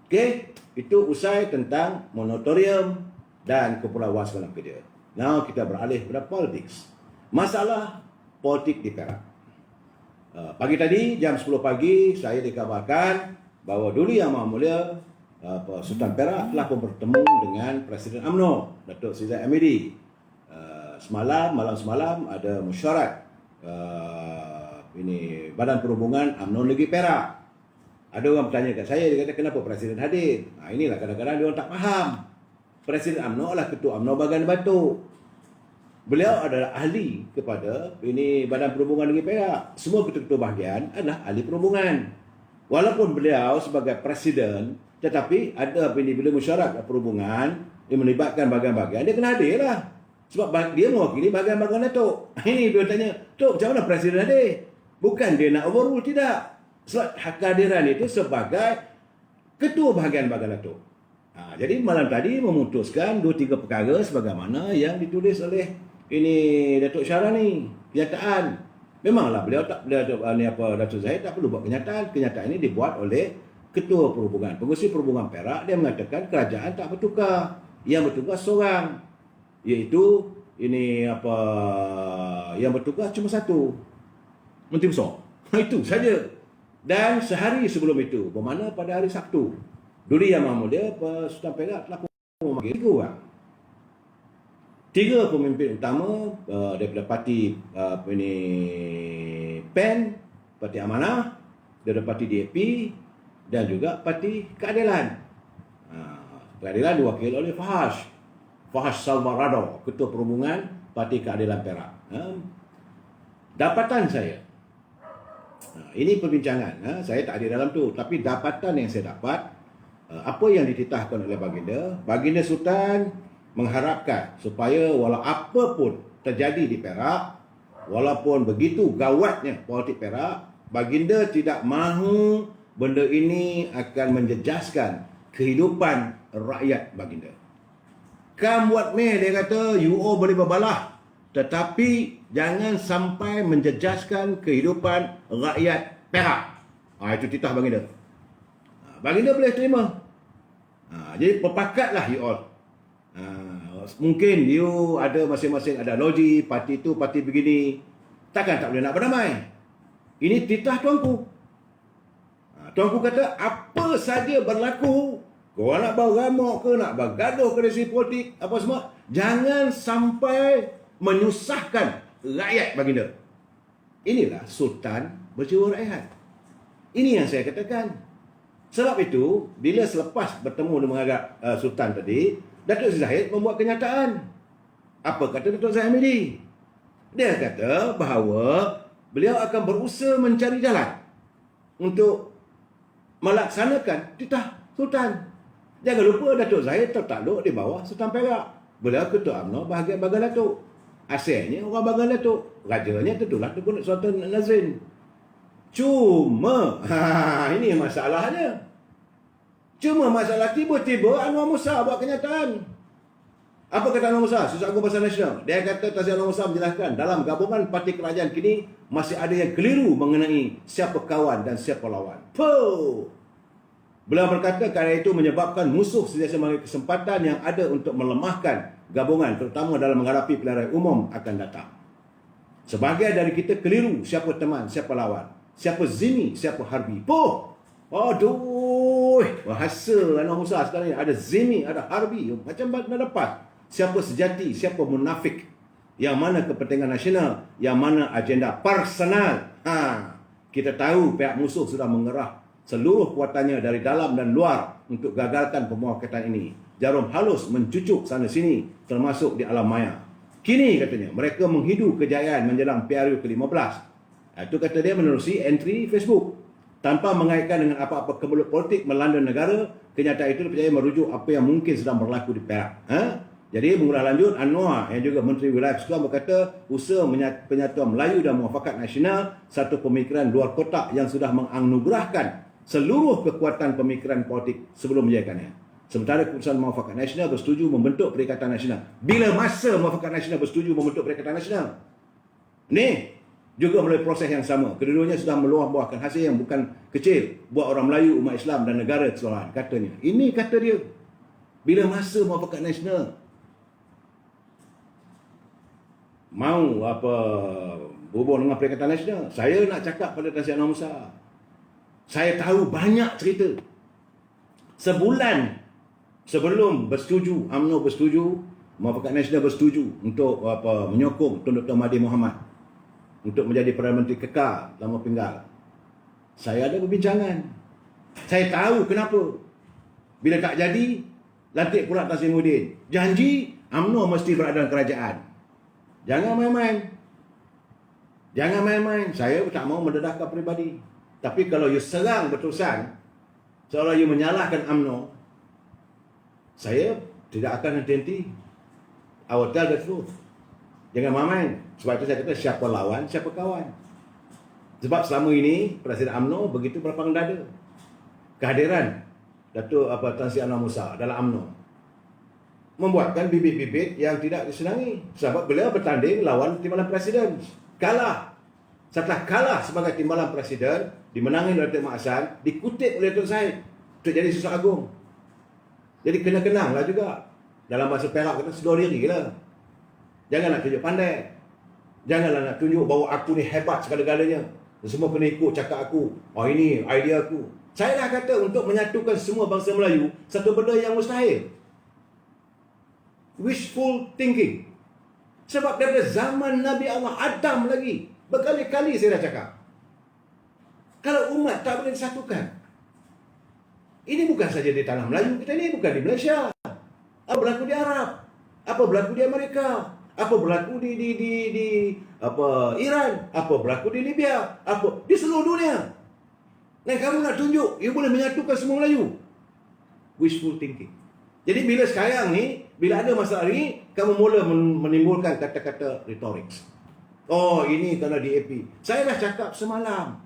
Okey, itu usai tentang moratorium dan kepulauan Sekolah Kerja. Now kita beralih pada politics. Masalah politik di Perak. Pagi tadi jam 10 pagi saya dikabarkan bahawa Duli Yang Maha Mulia Sultan Perak telah pun bertemu dengan Presiden UMNO Datuk Seri Zahid Hamidi. Malam semalam ada mesyuarat Badan Perhubungan UMNO Negeri Perak. Ada orang bertanya kat saya, dia kata kenapa Presiden hadir? Inilah kadang-kadang dia orang tak faham. Presiden UMNO adalah Ketua UMNO Bagan Batu. Beliau adalah ahli kepada Badan Perhubungan Negeri Perak. Semua ketua-ketua bahagian adalah ahli perhubungan. Walaupun beliau sebagai presiden, tetapi ada bila mesyuarat perhubungan yang melibatkan bahagian-bahagian, dia kena hadir lah. Sebab dia mewakili bahagian-bahagian Datuk. Ini dia tanya, Tok, macam mana presiden hadir? Bukan dia nak overrule, tidak. Sebab kehadiran itu sebagai ketua bahagian-bahagian Datuk. Jadi malam tadi memutuskan 2-3 perkara sebagaimana yang ditulis oleh Datuk Syara ni, kenyataan. Memanglah Datuk Zahid tak perlu buat kenyataan. Kenyataan ini dibuat oleh Ketua Perhubungan. Pengurusi Perhubungan Perak, dia mengatakan kerajaan tak bertukar. Yang bertukar seorang, iaitu yang bertukar cuma satu, Menteri Besar. Itu saja. Dan sehari sebelum itu, bermakna pada hari Sabtu, Duli Yang Maha Mulia Sultan Perak telah memanggil 3 orang. 3 pemimpin utama daripada parti PEN, Parti Amanah, daripada parti DAP dan juga Parti Keadilan. Keadilan diwakili oleh Fahaz Salvarado, Ketua Perhubungan Parti Keadilan Perak. Dapatan saya, ini perbincangan, saya tak ada dalam tu, tapi dapatan yang saya dapat, apa yang dititahkan oleh Baginda Sultan mengharapkan supaya walau apa pun terjadi di Perak, walaupun begitu gawatnya politik Perak, Baginda tidak mahu benda ini akan menjejaskan kehidupan rakyat Baginda. Come what may, dia kata, you all boleh berbalah, tetapi jangan sampai menjejaskan kehidupan rakyat Perak. Itu titah Baginda. Baginda boleh terima. Jadi berpakatlah you all. Mungkin you ada masing-masing ada logi, parti itu, parti begini. Takkan tak boleh nak berdamai. Ini titah tuanku. Tuanku kata, apa saja berlaku, kau nak beramuk ke, nak bergaduh ke dari segi politik, apa semua, jangan sampai menyusahkan rakyat Baginda. Inilah Sultan berjiwa rakyat. Ini yang saya katakan. Sebab itu, bila selepas bertemu dengan Sultan tadi, Datuk Seri Zahid membuat kenyataan. Apa kata Datuk Zahid Hamidi? Dia kata bahawa beliau akan berusaha mencari jalan untuk melaksanakan titah Sultan. Jangan lupa Datuk Zahid tertakluk di bawah Sultan Perak. Beliau Ketua UMNO bahagian Datuk. Asalnya orang bahagian Datuk. Rajanya tentulah Tengku Sultan Nazrin. Cuma, ini masalahnya. Cuma masalah tiba-tiba Anwar Musa buat kenyataan. Apa kata Anwar Musa? Susah Agung Besar Nasional. Dia kata Tazir Anwar Musa menjelaskan dalam gabungan parti kerajaan kini masih ada yang keliru mengenai siapa kawan dan siapa lawan. Beliau berkata kerana itu menyebabkan musuh sentiasa mengambil kesempatan yang ada untuk melemahkan gabungan, terutama dalam menghadapi pilihan raya umum akan datang. Sebahagian dari kita keliru siapa teman, siapa lawan, siapa zimi, siapa harbi. Aduh, bahasa Anwar Musa sekarang ni ada zimi, ada harbi, macam mana dapat? Siapa sejati, siapa munafik, yang mana kepentingan nasional, yang mana agenda personal. Kita tahu pihak musuh sudah mengerah seluruh kuatannya dari dalam dan luar untuk gagalkan pemuakatan ini. Jarum halus mencucuk sana sini, termasuk di alam maya. Kini katanya mereka menghidu kejayaan menjelang PRU ke-15. Itu kata dia menerusi entry Facebook. Tanpa mengaitkan dengan apa-apa kemelut politik melanda negara, kenyataan itu dipercayai merujuk apa yang mungkin sedang berlaku di Perak. Jadi mengulas lanjut, Anwar yang juga Menteri Wilayah Persekutuan berkata usaha penyatuan Melayu dan Muafakat Nasional satu pemikiran luar kotak yang sudah menganugerahkan seluruh kekuatan pemikiran politik sebelum menjayakannya. Sementara keputusan Muafakat Nasional bersetuju membentuk Perikatan Nasional. Bila masa Muafakat Nasional bersetuju membentuk Perikatan Nasional? Ni juga melalui proses yang sama. Kedua-duanya sudah meluah-buahkan hasil yang bukan kecil buat orang Melayu, umat Islam dan negara keseluruhan, katanya. Ini kata dia. Bila masa Muafakat Nasional mau berhubung dengan Perikatan Nasional, saya nak cakap pada Tan Sri Anwar Musa, saya tahu banyak cerita. Sebulan sebelum bersetuju, UMNO bersetuju, Muafakat Nasional bersetuju untuk menyokong Tun Dr. Mahathir Mohamad untuk menjadi Perdana Menteri kekal lama pinggal. Saya ada perbincangan. Saya tahu kenapa. Bila tak jadi, lantik pula Tan Sri Muhyiddin. Janji UMNO mesti berada dalam kerajaan. Jangan main-main. Jangan main-main. Saya tak mau mendedahkan peribadi. Tapi kalau you serang berterusan, seolah you menyalahkan UMNO, saya tidak akan henti-henti. I will tell the truth. Jangan main-main. Sebab itu saya kata siapa lawan, siapa kawan. Sebab selama ini Presiden UMNO begitu berlapang dada. Kehadiran Datuk Tan Sri Anwar Musa dalam UMNO membuatkan bibit-bibit yang tidak disenangi. Sebab beliau bertanding lawan timbalan Presiden. Kalah. Setelah kalah sebagai timbalan Presiden, dimenangi oleh Datuk Mak Hassan, dikutip oleh Datuk Syed untuk jadi Susah Agung. Jadi kena-kenanglah juga. Dalam bahasa Perak kata sedar diri lah. Jangan nak tunjuk pandai. Janganlah nak tunjuk bahawa aku ni hebat segala-galanya. Semua kena ikut cakap aku. Oh, ini idea aku. Saya dah kata untuk menyatukan semua bangsa Melayu, satu benda yang mustahil. Wishful thinking. Sebab daripada zaman Nabi Allah Adam lagi, berkali-kali saya dah cakap, kalau umat tak boleh disatukan, ini bukan saja di tanah Melayu kita ni, bukan di Malaysia. Apa berlaku di Arab? Apa berlaku di Amerika? Apa berlaku di Iran? Apa berlaku di Libya? Apa di seluruh dunia? Dan kamu nak tunjuk you boleh menyatukan semua Melayu? Wishful thinking. Jadi bila sekarang ni, bila ada masalah ni, kamu mula menimbulkan kata-kata retorik. Oh, ini kerana DAP. Saya dah cakap semalam.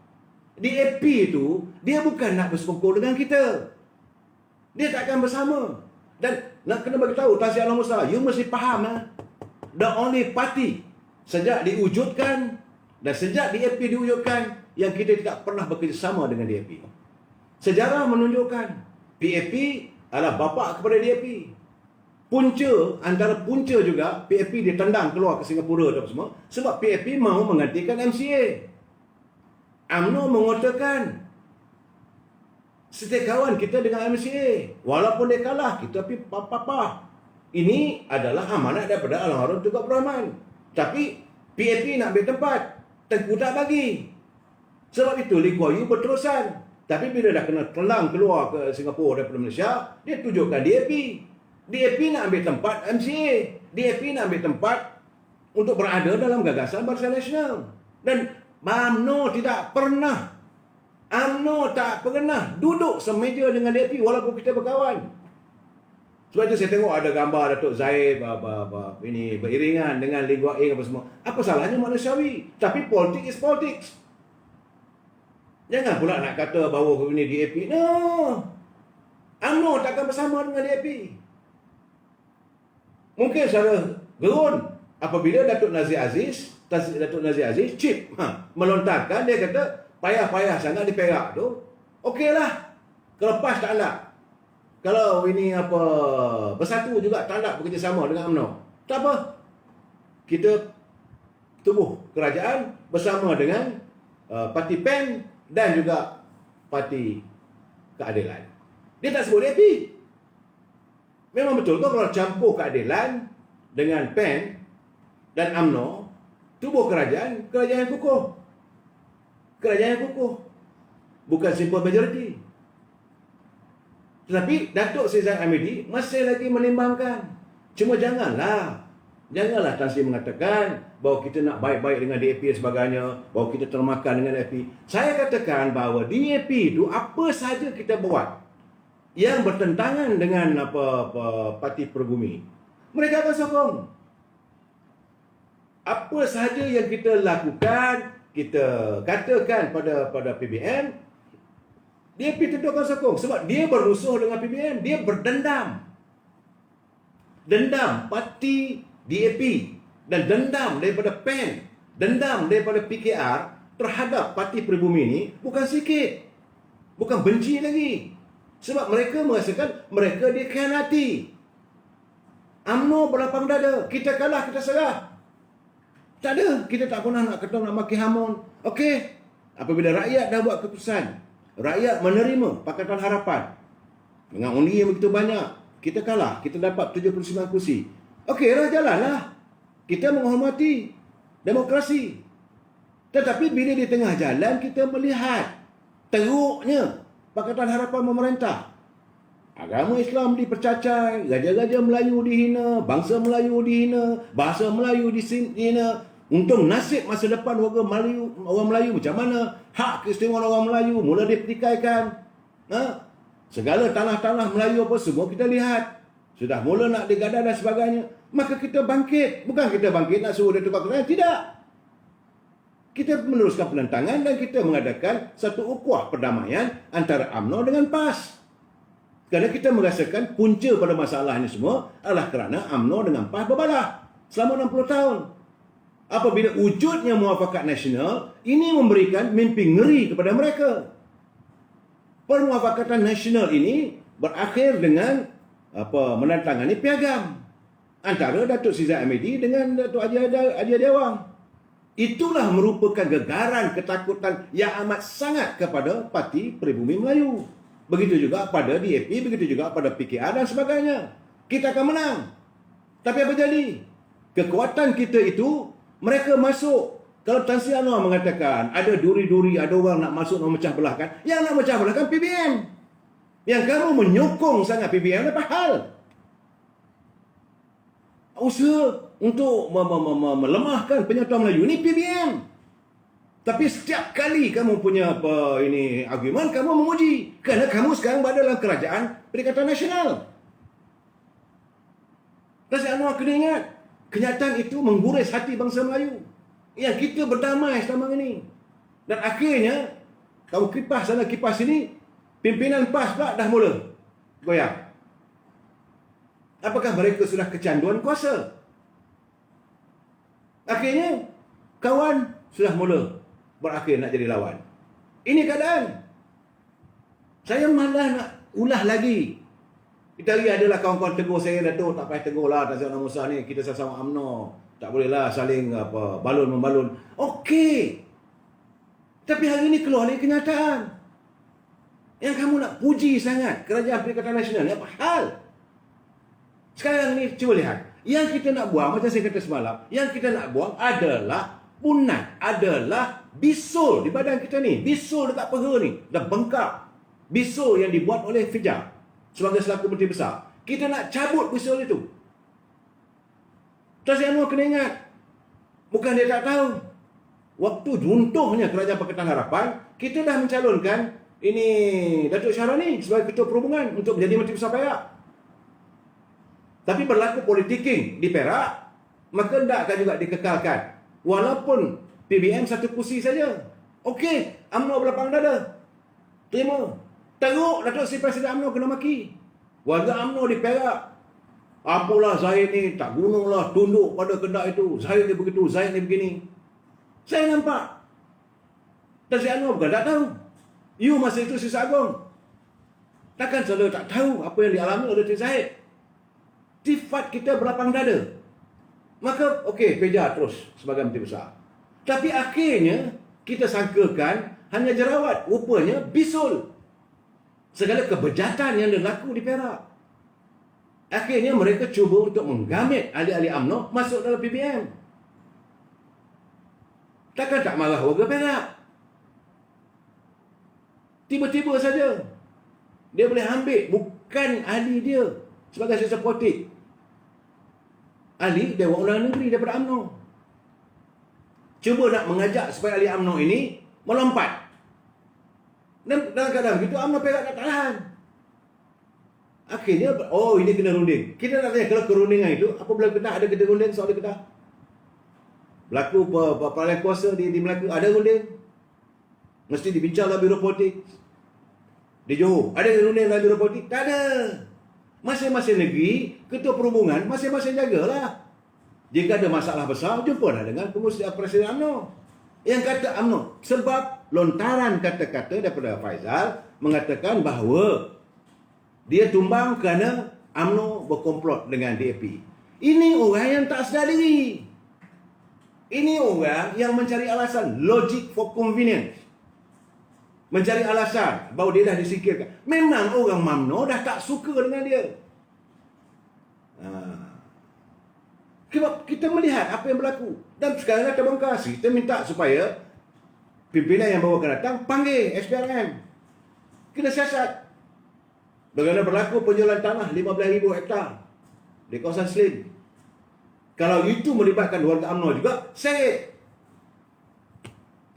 DAP itu, dia bukan nak bersekongkol dengan kita. Dia takkan bersama. Dan nak kena bagi tahu, Tan Sri Anwar Musa, you mesti faham lah. The only party sejak diwujudkan dan sejak DAP diwujudkan yang kita tidak pernah bekerjasama dengan DAP. Sejarah menunjukkan PAP adalah bapa kepada DAP. Antara punca juga PAP ditendang keluar ke Singapura dan semua sebab PAP mahu menggantikan MCA. UMNO mengatakan setiap kawan kita dengan MCA. Walaupun dia kalah, kita pergi papa. Ini adalah amanat daripada Almarhum Tunku Abdul Rahman. Tapi PAP nak ambil tempat, Tengku tak bagi. Sebab itu Lee Kuan Yew berterusan. Tapi bila dah kena tendang keluar ke Singapura daripada Malaysia, dia tunjukkan DAP. DAP nak ambil tempat MCA. DAP nak ambil tempat untuk berada dalam gagasan Barisan Nasional. Dan UMNO tak pernah duduk semeja dengan DAP walaupun kita berkawan. Sebab itu saya tengok ada gambar Datuk Zahid ini beriringan dengan Lee Kuan Yew apa semua. Apa salahnya manusiawi? Tapi politik is politics. Jangan pula nak kata bahawa ini DAP. No. UMNO takkan bersama dengan DAP. Mungkin secara gerun apabila Datuk Nazir Aziz Chief melontarkan, dia kata payah-payah sangat di Perak tu. Okeylah. Kelepas tak nak. Kalau ini bersatu juga tak nak bekerjasama dengan UMNO. Tak apa. Kita tubuh kerajaan bersama dengan Parti PEN dan juga Parti Keadilan. Dia tak sebut DAP. Memang betul tu kalau campur keadilan dengan PEN dan UMNO, tubuh kerajaan yang kukuh. Kerajaan yang kukuh. Bukan simple majority. Tetapi Datuk Seri Zahid Hamidi masih lagi menimbangkan. Cuma janganlah Tan Sri mengatakan bahawa kita nak baik-baik dengan DAP dan sebagainya, bahawa kita termakan dengan DAP. Saya katakan bahawa DAP itu apa saja kita buat yang bertentangan dengan parti Peribumi, mereka akan sokong. Apa sahaja yang kita lakukan, kita katakan pada PBM, DAP tentu akan sokong. Sebab dia bermusuh dengan PBM. Dia berdendam. Dendam parti DAP dan dendam daripada PAN, dendam daripada PKR terhadap parti Pribumi ini bukan sikit. Bukan benci lagi. Sebab mereka merasakan mereka dikhianati. UMNO berlapang dada. Kita kalah, kita serah. Tak ada. Kita tak pernah nak kata nak maki hamun. Okey. Apabila rakyat dah buat keputusan, rakyat menerima Pakatan Harapan dengan undi yang begitu banyak, kita kalah. Kita dapat 79 kursi. Okey lah, jalanlah. Kita menghormati demokrasi. Tetapi bila di tengah jalan kita melihat teruknya Pakatan Harapan memerintah, agama Islam dipercacai, gajah-gajah Melayu dihina, bangsa Melayu dihina, bahasa Melayu dihina. Untung nasib masa depan orang Melayu macam mana? Hak keistimewaan orang Melayu mula dipertikaikan. Segala tanah-tanah Melayu apa semua kita lihat. Sudah mula nak digadai dan sebagainya. Maka kita bangkit. Bukan kita bangkit nak suruh dia tukar kebenaran. Tidak. Kita meneruskan penentangan dan kita mengadakan satu ukhuwah perdamaian antara UMNO dengan PAS. Kerana kita merasakan punca pada masalah ini semua adalah kerana UMNO dengan PAS berbalah selama 60 tahun. Apabila wujudnya muafakat nasional, ini memberikan mimpi ngeri kepada mereka. Permuafakatan nasional ini berakhir dengan menandatangani piagam antara Datuk Sri Zahid Hamidi dengan Datuk Haji Dewang. Itulah merupakan gegaran ketakutan yang amat sangat kepada Parti Pribumi Melayu. Begitu juga pada DAP, begitu juga pada PKR dan sebagainya. Kita akan menang. Tapi apa jadi? Kekuatan kita itu, mereka masuk. Kalau Tan Sri Anwar mengatakan ada duri-duri, ada orang nak masuk nak memecah belahkan, yang nak memecah belahkan PBM. Yang kamu menyokong sangat PBM, apa hal? Usaha untuk melemahkan penyatuan Melayu ini PBM. Tapi setiap kali kamu punya argument, kamu memuji. Kerana kamu sekarang berada dalam kerajaan Perikatan Nasional. Tan Sri Anwar kena ingat, kenyataan itu mengguris hati bangsa Melayu. Yang kita berdamai selama ini. Dan akhirnya, kamu kipas sana kipas sini, pimpinan PAS pula dah mula goyang. Apakah mereka sudah kecanduan kuasa? Akhirnya, kawan sudah mula berakhir nak jadi lawan. Ini keadaan. Saya malah nak ulah lagi. Kita hari adalah kawan-kawan tegur saya, Datuk, tak payah tegur lah, Tan Sri Anwar Musa ni, kita sama-sama UMNO. Tak bolehlah saling balon-membalon. Okey. Tapi hari ini keluar lagi kenyataan. Yang kamu nak puji sangat Kerajaan Perikatan Nasional ni apa hal? Sekarang ni cuba lihat. Yang kita nak buang, macam saya kata semalam, yang kita nak buang adalah punat, adalah bisul di badan kita ni. Bisul dekat peha ni, dah bengkak. Bisul yang dibuat oleh Fijar sebagai selaku Menteri Besar. Kita nak cabut bisul itu. Tan Sri Anwar kena ingat, bukan dia tak tahu. Waktu runtuhnya Kerajaan Pakatan Harapan, kita dah mencalonkan ini Datuk Syahrani sebagai Ketua Perhubungan untuk menjadi Menteri Besar Perak. Tapi berlaku politiking di Perak, maka hendakkan juga dikekalkan. Walaupun PBM satu kursi saja. Okey, UMNO berlapang dada. Terima. Teruk Datuk Seri Presiden UMNO kena maki. Warga UMNO di Perak, apalah Zahid ni, tak gununglah tunduk pada kendak itu. Zahid ni begitu, Zahid ni begini. Saya nampak. Tan Sri Anwar bukan tak tahu. You masa itu Sisa Agong. Takkan saudara tak tahu apa yang dialami oleh Datuk Zahid. Sifat kita berlapang dada. Maka, okey, Peja terus sebagai Menteri Besar. Tapi akhirnya, kita sangkakan hanya jerawat. Rupanya, bisul. Segala kebejatan yang berlaku di Perak. Akhirnya mereka cuba untuk menggamit ahli-ahli UMNO masuk dalam PBM. Takkan tak marah warga Perak. Tiba-tiba saja dia boleh ambil bukan ahli dia sebagai sesat politik, ahli Dewan Undangan Negeri daripada UMNO. Cuba nak mengajak supaya ahli UMNO ini melompat. Dan dalam keadaan begitu UMNO Perak tak tahan. Akhirnya, oh ini kena runding. Kita nak tanya, kalau kerundingan itu, apa berlaku Kedah? Ada kena runding soal Kedah? Berlaku peralihan kuasa di Melaka, ada runding? Mesti dibincang dalam biro politik. Di Johor, ada runding dalam biro politik? Tak ada. Masing-masing negeri, ketua perhubungan, masing-masing jagalah. Jika ada masalah besar, jumpalah dengan pengurusi Presiden UMNO. Yang kata UMNO, sebab lontaran kata-kata daripada Faizal mengatakan bahawa dia tumbang kerana UMNO berkomplot dengan DAP. Ini orang yang tak sedar diri. Ini orang yang mencari alasan, logic for convenience. Mencari alasan bahawa dia dah disingkirkan. Memang orang UMNO dah tak suka dengan dia. Sebab kita melihat apa yang berlaku. Dan sekarang dah terbongkar. Kita minta supaya pimpinan yang baru akan datang panggil SPRM. Kena siasat. Bagaimana berlaku penjualan tanah 15,000 hektar di kawasan Slim. Kalau itu melibatkan warga UMNO juga, seret.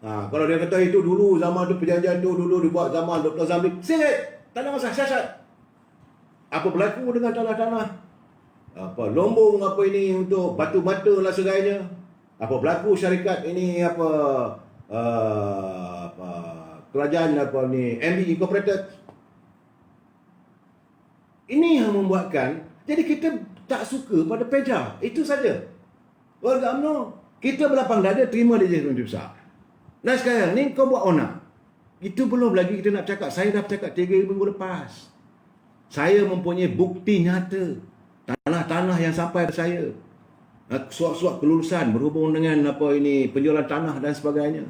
Kalau dia kata itu dulu zaman tu perjanjian tu dulu dibuat zaman Dr. Zamri, seret. Tak ada masalah, siasat. Apa berlaku dengan tanah-tanah? Apa lombong apa ini untuk batu-bata lah segala. Apa berlaku syarikat ini apa kerajaan apa ni MB Incorporated. Ini yang membuatkan jadi kita tak suka pada Peja. Itu saja. Warga UMNO, kita berlapang dada terima dia jadi menteri besar. Dan sekarang ni kau buat onak. Itu belum lagi kita nak cakap. Saya dah cakap 3 minggu lepas. Saya mempunyai bukti nyata. Tanah-tanah yang sampai kepada saya. Suap-suap kelulusan berhubung dengan apa ini penjualan tanah dan sebagainya.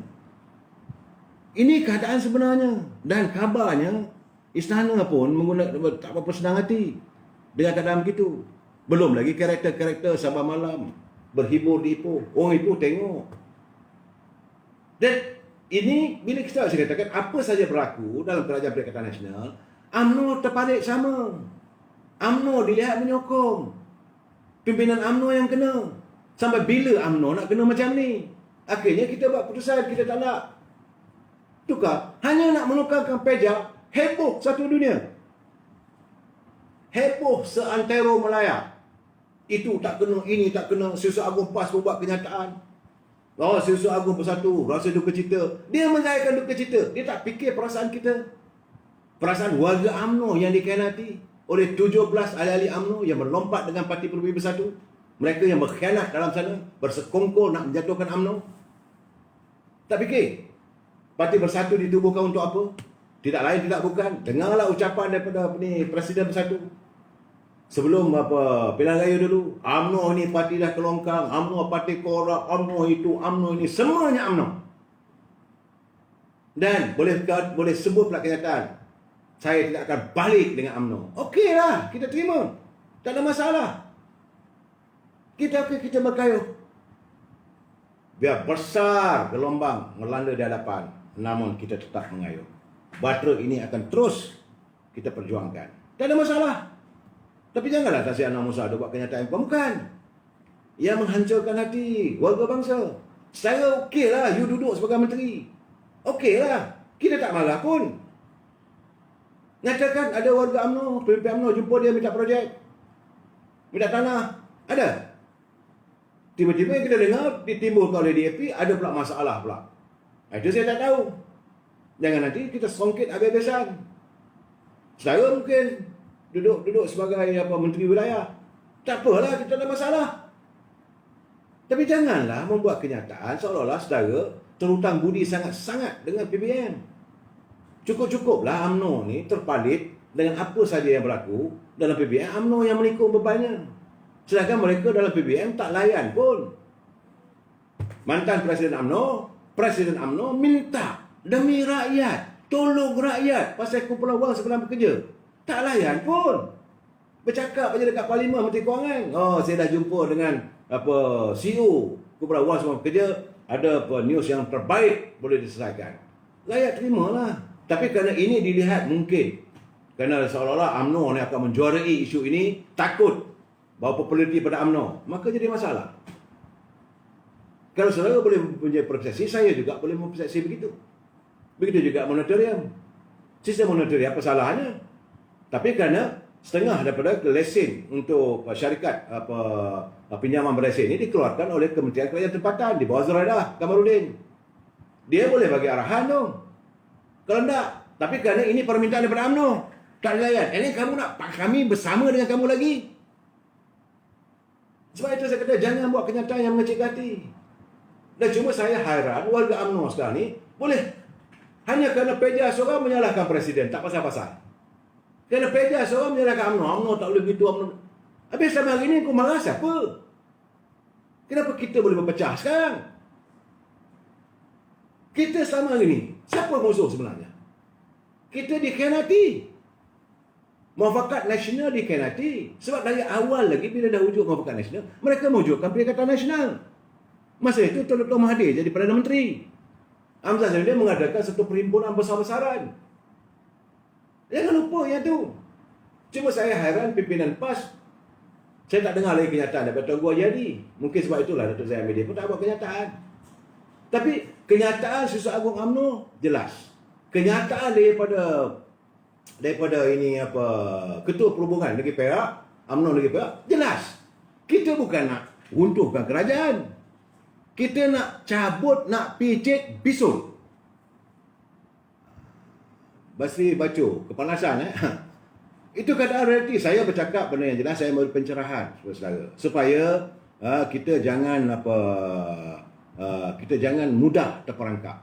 Ini keadaan sebenarnya. Dan kabarnya istana pun menggunakan tak apa senang hati dengan keadaan begitu. Belum lagi karakter-karakter Sabah Malam berhibur di Ipoh. Orang Ipoh tengok. Dan ini bila saya katakan apa saja berlaku dalam Kerajaan Perikatan Nasional, UMNO terpalit sama. UMNO dilihat menyokong. Pimpinan UMNO yang kena. Sampai bila UMNO nak kena macam ni? Akhirnya kita buat putusan, kita tak nak tukar. Hanya nak menukarkan Peja, heboh satu dunia. Heboh seantero Melaya. Itu tak kena, ini tak kena. Siswa Agung PAS membuat kenyataan. Oh, Siswa Agung Bersatu, rasa duka cita. Dia mengairkan duka cita. Dia tak fikir perasaan kita. Perasaan warga UMNO yang dikhianati oleh 17 ahli-ahli UMNO yang berlompat dengan Parti Perubatan Bersatu. Mereka yang berkhianat dalam sana, bersekongkol nak menjatuhkan UMNO. Tak fikir Parti Bersatu ditubuhkan untuk apa? Tidak lain, tidak bukan. Dengarlah ucapan daripada Presiden Bersatu. Sebelum pilihan raya dulu, UMNO ni parti dah kelongkang, UMNO parti korup, UMNO itu, UMNO ini, semuanya UMNO. Dan boleh sebut pula kenyataan, saya tidak akan balik dengan UMNO. Okeylah, kita terima. Tak ada masalah. Kita berkayuh. Biar besar gelombang melanda di hadapan, namun kita tetap mengayuh. Bahtera ini akan terus kita perjuangkan. Tak ada masalah. Tapi janganlah Tasik Anwar Musa ada buat kenyataan bukan. Yang menghancurkan hati warga bangsa. Saya okeylah, you duduk sebagai menteri. Okeylah, kita tak marah pun. Nyatakan ada warga UMNO, PMP UMNO jumpa dia minta projek, minta tanah. Ada. Tiba-tiba kita dengar ditimbulkan oleh DAP, ada pula masalah pula. Itu saya tak tahu. Jangan nanti kita songkit habis-habisan. Saya mungkin duduk sebagai menteri wilayah. Tak apalah, kita tak ada masalah. Tapi janganlah membuat kenyataan seolah-olah saudara terhutang budi sangat-sangat dengan PBN. Cukup-cukuplah UMNO ni terpalit dengan apa saja yang berlaku dalam PBN. UMNO yang menikung bebannya. Sedangkan mereka dalam PBN tak layan pun. Mantan Presiden UMNO minta demi rakyat, tolong rakyat pasal kumpulan wang sebelum bekerja. Tak layan pun. Bercakap aja dekat Parlimen Menteri Kewangan. Oh, saya dah jumpa dengan CEO kumpulan wang sebelum bekerja, ada news yang terbaik boleh diselesaikan. Rakyat terimalah. Tapi kerana ini dilihat mungkin kerana seolah-olah UMNO ni akan menjuarai isu ini, takut bahawa populariti pada UMNO, maka jadi masalah. Kalau saudara boleh mempunyai persepsi, saya juga boleh mempersepsi begitu. Begitu juga monetorium. Sistem monetorium apa salahnya? Tapi kerana setengah daripada lesen untuk syarikat pinjaman berlesen ini dikeluarkan oleh Kementerian Kerajaan Tempatan di bawah Zuraida Kamarudin. Dia boleh bagi arahan tu. Kalau tak, tapi kerana ini permintaan daripada UMNO, tak dilayan. Ini kamu nak kami bersama dengan kamu lagi. Sebab itu saya kata jangan buat kenyataan yang mengecil hati. Dan cuma saya hairan warga UMNO sekarang ni boleh hanya kerana peja seorang menyalahkan presiden, tak pasal-pasal. Kerana peja seorang menyalahkan UMNO, UMNO tak boleh begitu, UMNO. Habis sama hari ni kau marah siapa? Kenapa kita boleh berpecah sekarang? Kita sama hari ni, siapa musuh sebenarnya? Kita dikhianati. Muafakat Nasional dikhianati. Sebab dari awal lagi bila dah wujud Muafakat Nasional, mereka mewujudkan Perikatan Nasional. Masa itu Tun Dr. Mahathir jadi Perdana Menteri. Hamzah Zainuddin mengadakan satu perhimpunan besar-besaran. Jangan lupa yang tu. Cuma saya hairan pimpinan PAS, saya tak dengar lagi kenyataan daripada Tuan Guru Haji. Mungkin sebab itulah Datuk Zahid Hamidi pun tak buat kenyataan. Tapi kenyataan Susah Agung UMNO jelas. Kenyataan daripada ini Ketua Perhubungan Negeri Perak, UMNO Negeri Perak jelas. Kita bukan nak runtuhkan kerajaan. Kita nak cabut, nak picit bisul. Basri Baco, kepanasan Itu keadaan realiti. Saya bercakap benda yang jelas, saya memberi pencerahan saudara-saudara, supaya kita jangan kita jangan mudah terperangkap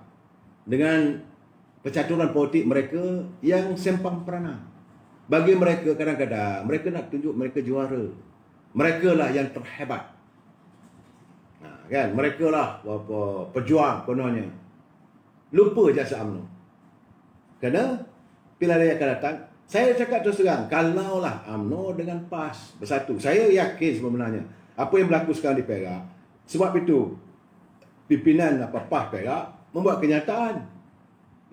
dengan percaturan politik mereka yang sempang perana. Bagi mereka kadang-kadang mereka nak tunjuk mereka juara. Mereka lah yang terhebat. Kan? Mereka lah pejuang kononnya. Lupa jasa UMNO. Kerana pilihan raya akan datang, saya cakap terus terang, kalaulah UMNO dengan PAS bersatu, saya yakin sebenarnya apa yang berlaku sekarang di Perak, sebab itu pimpinan PAS Perak membuat kenyataan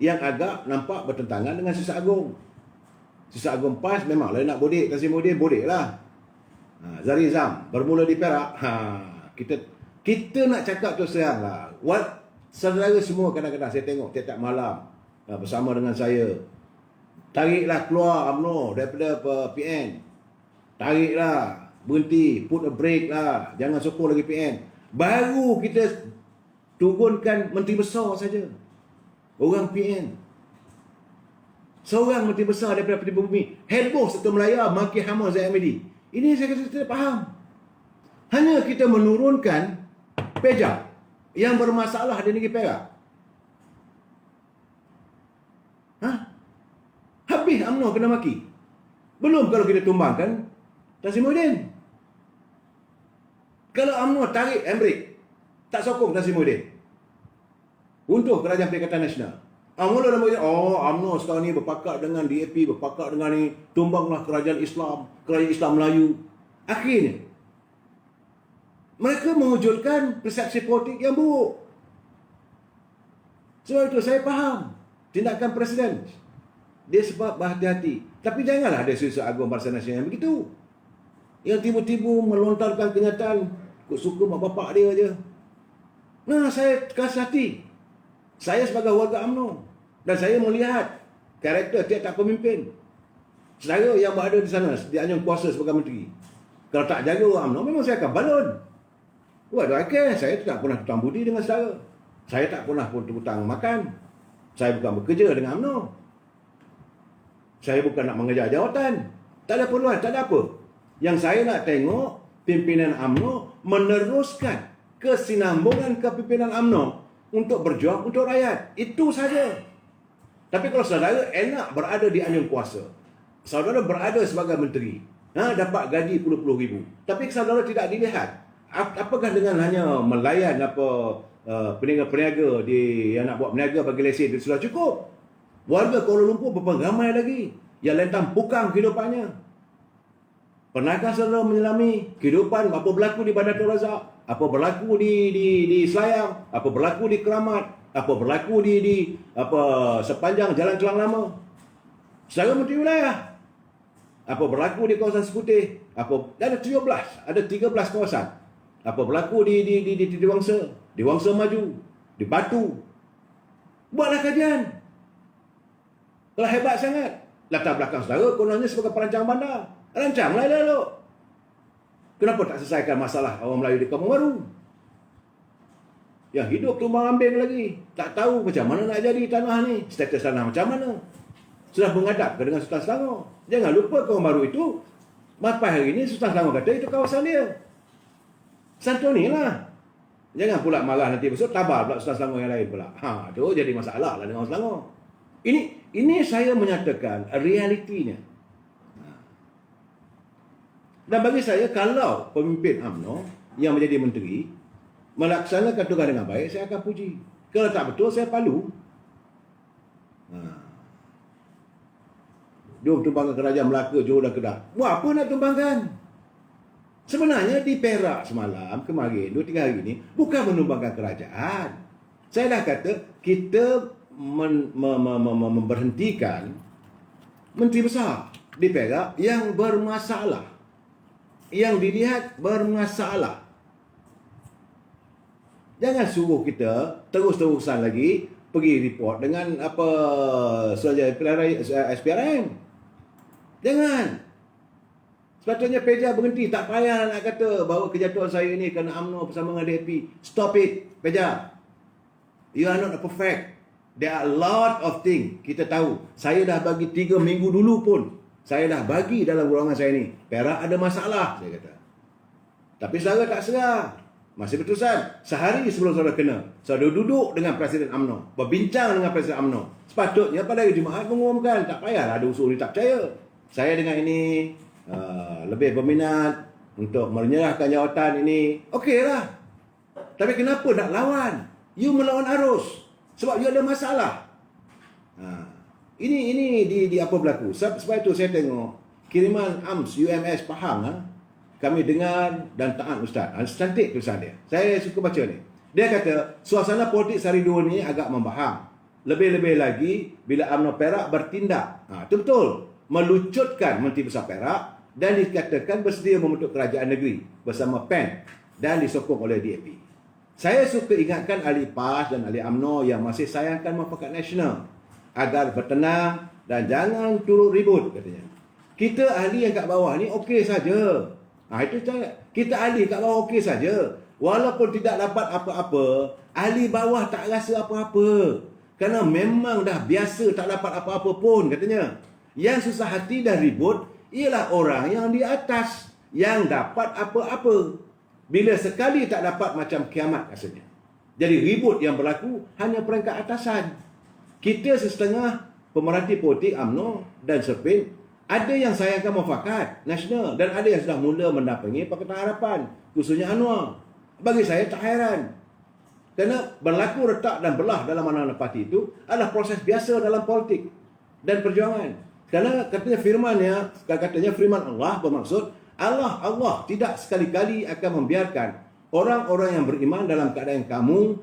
yang agak nampak bertentangan dengan Susah Agung. Susah Agung PAS memanglah nak bodek, Kazimuddin bodek lah. Zahri Zam bermula di Perak. Kita nak cakap terus terang lah. Saudara semua kadang-kadang saya tengok tiap-tiap malam bersama dengan saya, tariklah keluar UMNO daripada PN. Tariklah, berhenti, put a break lah, jangan sokong lagi PN. Baru kita turunkan menteri besar saja, orang PN. Seorang menteri besar daripada Pribumi heboh serta Melaya maki hama Zahid Hamidi. Ini saya kata tidak faham. Hanya kita menurunkan peja yang bermasalah di negeri Perak. Habis UMNO kena maki. Belum kalau kita tumbangkan Kazimuddin. Kalau UMNO tarik handbrake, tak sokong Kazimuddin untuk kerajaan Perikatan Nasional. Mula nama UMNO sekarang ni berpakat dengan DAP, berpakat dengan ni, tumbanglah kerajaan Islam Melayu. Akhirnya mereka mewujudkan persepsi politik yang buruk. Sebab itu saya faham tindakan Presiden. Dia sebab berhati-hati. Tapi janganlah ada Susah Agung Barisan Nasional yang begitu, yang tiba-tiba melontarkan kenyataan suka mak bapak dia je. Saya keras hati. Saya sebagai warga UMNO, dan saya melihat karakter tiap-tiap pemimpin saya yang berada di sana, di anjung kuasa sebagai menteri. Kalau tak jaga UMNO, memang saya akan balon. Saya tak pernah hutang budi dengan saudara. Saya tak pernah pun hutang makan. Saya bukan bekerja dengan UMNO. Saya bukan nak mengejar jawatan. Tak ada perluan, tak ada apa. Yang saya nak tengok pimpinan UMNO meneruskan kesinambungan kepimpinan UMNO untuk berjuang untuk rakyat. Itu saja. Tapi kalau saudara enak berada di anjung kuasa, saudara berada sebagai menteri, dapat gaji puluh-puluh ribu, tapi saudara tidak dilihat, apakah dengan hanya melayan peniaga-peniaga yang nak buat peniaga bagi lesen itu sudah cukup? Warga Kuala Lumpur berapa ramai lagi yang lentang pukang kehidupannya. Pernahkah saudara menyelami kehidupan apa berlaku di Bandar Tun Razak, apa berlaku di Selayang, apa berlaku di Keramat, apa berlaku di sepanjang Jalan Kelang Lama? Secara menteri wilayah, apa berlaku di kawasan Seputih, ada 13 kawasan. Apa berlaku di Wangsa, di Wangsa Maju, di Batu. Buatlah kajian. Kalau hebat sangat, latar belakang saudara kononnya sebagai perancang bandar. Rancanglah elok. Kenapa tak selesaikan masalah orang Melayu di Kampung Baru? Yang hidup tumbang ambing lagi. Tak tahu macam mana nak jadi tanah ni. Status tanah macam mana. Sudah menghadap ke dengan Sultan Selangor. Jangan lupa Kampung Baru itu, sampai hari ini Sultan Selangor kata itu kawasan dia. Santunilah. Jangan pula marah nanti besok tabar pula Sultan Selangor yang lain pula. Tu jadi masalah lah dengan Selangor. Ini saya menyatakan realitinya. Dan bagi saya, kalau pemimpin UMNO yang menjadi menteri melaksanakan tugas dengan baik, saya akan puji. Kalau tak betul, saya palu. Jom tumbangkan kerajaan Melaka, Johor dan Kedah. Buat apa nak tumbangkan? Sebenarnya di Perak semalam, kemarin, 2-3 hari ini, bukan menumbangkan kerajaan. Saya dah kata, kita memberhentikan menteri besar di Perak yang bermasalah. Yang dilihat bermasalah. Jangan suruh kita terus-terusan lagi pergi report dengan apa saja SPRM. Jangan. Sepatutnya Peja berhenti. Tak payah nak kata bahawa kejatuhan saya ini kerana UMNO bersama dengan DAP. Stop it, Peja. You are not perfect. There are a lot of things. Kita tahu. Saya dah bagi 3 minggu dulu pun. Saya dah bagi dalam ruangan saya ni. Perak ada masalah, saya kata. Tapi saudara tak serah. Masih berterusan. Sehari sebelum saudara kena, saudara duduk dengan Presiden UMNO. Berbincang dengan Presiden UMNO. Sepatutnya pada hari Jumaat mengumumkan. Tak payahlah ada usul ni tak percaya. Saya dengan ini lebih berminat untuk menyerahkan jawatan ini. Okeylah. Tapi kenapa nak lawan? You melawan arus. Sebab you ada masalah. Ini di apa berlaku. Sebab itu saya tengok kiriman AMS UMS Pahang, kami dengar dan taat Ustaz. Cantik tulisan dia. Saya suka baca ni. Dia kata suasana politik sehari dua ni agak membahang. Lebih-lebih lagi bila UMNO Perak bertindak. Itu betul. Melucutkan Menteri Besar Perak dan dikatakan bersedia membentuk kerajaan negeri bersama PAN dan disokong oleh DAP. Saya suka ingatkan ahli PAS dan ahli UMNO yang masih sayangkan manfaat nasional agar bertenang dan jangan turut ribut, katanya. Kita ahli yang kat bawah ni okey saja. Itu kita ahli kat bawah okey saja. Walaupun tidak dapat apa-apa, ahli bawah tak rasa apa-apa. Kerana memang dah biasa tak dapat apa-apa pun, katanya. Yang susah hati dan ribut ialah orang yang di atas yang dapat apa-apa. Bila sekali tak dapat macam kiamat rasanya. Jadi ribut yang berlaku hanya peringkat atasan. Kita setengah pemerhati politik UMNO dan SERPIN ada yang sayangkan mufakat nasional dan ada yang sudah mula mendampingi Pakatan Harapan, khususnya Anwar. Bagi saya tak heran. Kerana berlaku retak dan belah dalam mana-mana parti itu adalah proses biasa dalam politik dan perjuangan. Kerana katanya firman Allah bermaksud Allah tidak sekali-kali akan membiarkan orang-orang yang beriman dalam keadaan kamu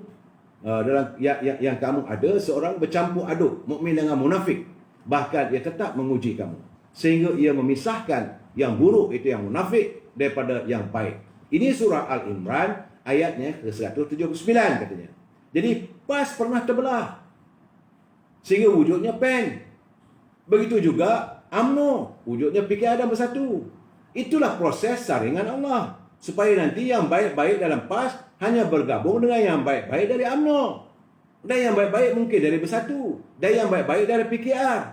yang kamu ada seorang bercampur aduk mukmin dengan munafik, bahkan ia tetap menguji kamu sehingga ia memisahkan yang buruk itu yang munafik daripada yang baik. Ini surah Al-Imran ayatnya ke-179 katanya. Jadi PAS pernah terbelah sehingga wujudnya PAN. Begitu juga UMNO wujudnya PKR dan Bersatu. Itulah proses saringan Allah supaya nanti yang baik-baik dalam PAS hanya bergabung dengan yang baik-baik dari UMNO. Dan yang baik-baik mungkin dari Bersatu. Dan yang baik-baik dari PKR.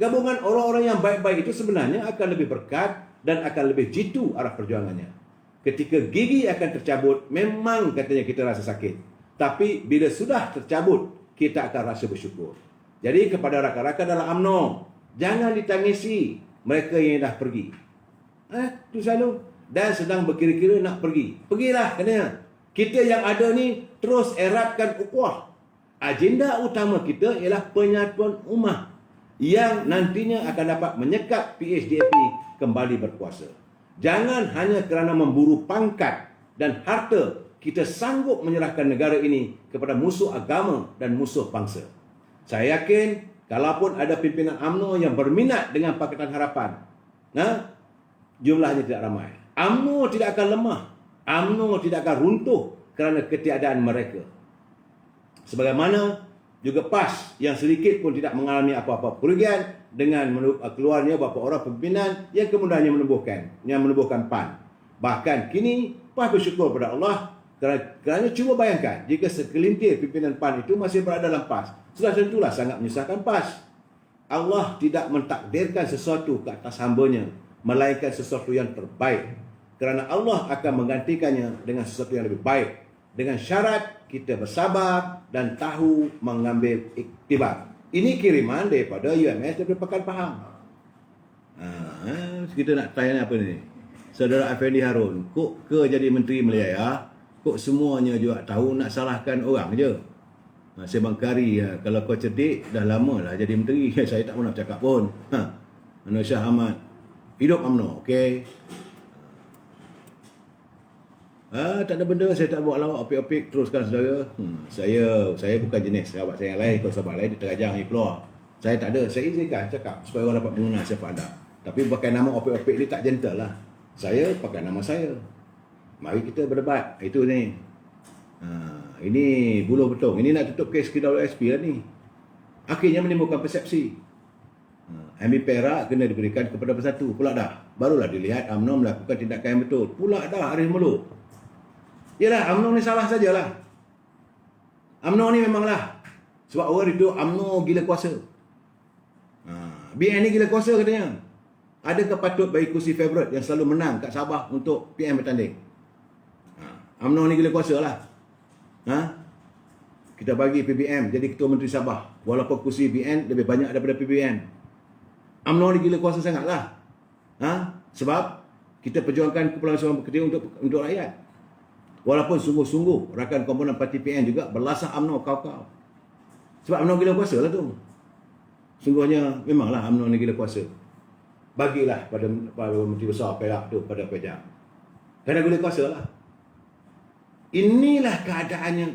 Gabungan orang-orang yang baik-baik itu sebenarnya akan lebih berkat dan akan lebih jitu arah perjuangannya. Ketika gigi akan tercabut, memang katanya kita rasa sakit. Tapi bila sudah tercabut, kita akan rasa bersyukur. Jadi kepada rakan-rakan dalam UMNO, jangan ditangisi mereka yang dah pergi. Itu selalu. Dan sedang berkira-kira nak pergi. Pergilah katanya. Kita yang ada ni terus eratkan ukhuwah. Agenda utama kita ialah penyatuan ummah yang nantinya akan dapat menyekat PHDAP kembali berkuasa. Jangan hanya kerana memburu pangkat dan harta kita sanggup menyerahkan negara ini kepada musuh agama dan musuh bangsa. Saya yakin kalaupun ada pimpinan UMNO yang berminat dengan Pakatan Harapan, jumlahnya tidak ramai. UMNO tidak akan lemah. UMNO tidak akan runtuh kerana ketiadaan mereka. Sebagaimana juga PAS yang sedikit pun tidak mengalami apa-apa kerugian dengan keluarnya beberapa orang pimpinan yang kemudiannya menubuhkan PAN. Bahkan kini PAS bersyukur pada Allah kerana cuba bayangkan jika sekelintir pimpinan PAN itu masih berada dalam PAS. Sudah tentulah sangat menyusahkan PAS. Allah tidak mentakdirkan sesuatu ke atas hamba-Nya, melainkan sesuatu yang terbaik. Kerana Allah akan menggantikannya dengan sesuatu yang lebih baik. Dengan syarat kita bersabar dan tahu mengambil iktibar. Ini kiriman daripada UMS daripada Pekan Pahang. Kita nak tanya apa ni? Saudara Effendi Harun, kok ke jadi Menteri Malaya, kok semuanya juga tahu nak salahkan orang je? Sebang Kari, kalau kau cerdik, dah lama lah jadi Menteri. Saya tak pernah cakap pun. Anwar Shah Ahmad, hidup UMNO, okey? Tak ada benda, saya tak buat lawak opik-opik, teruskan saudara. Saya bukan jenis sahabat saya yang lain. Kalau sahabat lain dia terajang, dia keluar. Saya tak ada, saya izinkan cakap supaya orang dapat mengenal siapa anda. Tapi pakai nama opik-opik ni tak gentle lah. Saya pakai nama saya. Mari kita berdebat. Itu ni. Ini buluh betung. Ini nak tutup kes KWSP lah ni. Akhirnya menimbulkan persepsi. MB Perak kena diberikan kepada Bersatu. Pula dah. Barulah dilihat UMNO melakukan tindakan yang betul. Pula dah Arif Meluk. Yalah, UMNO ni salah sajalah. UMNO ni memanglah. Sebab orang itu UMNO gila kuasa. BN ni gila kuasa katanya. Adakah patut bagi kursi favourite yang selalu menang kat Sabah untuk PM bertanding? UMNO ni gila kuasa lah. Kita bagi PBM jadi Ketua Menteri Sabah. Walaupun kursi BN lebih banyak daripada PBN. UMNO ni gila kuasa sangat lah. Sebab kita perjuangkan Kepulauan Sabah Berkedil untuk rakyat. Walaupun sungguh-sungguh rakan komponen parti PN juga berlasah UMNO kau-kau. Sebab UMNO gila kuasa lah tu. Sungguhnya memanglah UMNO ni gila kuasa. Bagilah pada Menteri Besar Perak tu, pada Pejabat. Kerana gila kuasa lah. Inilah keadaannya.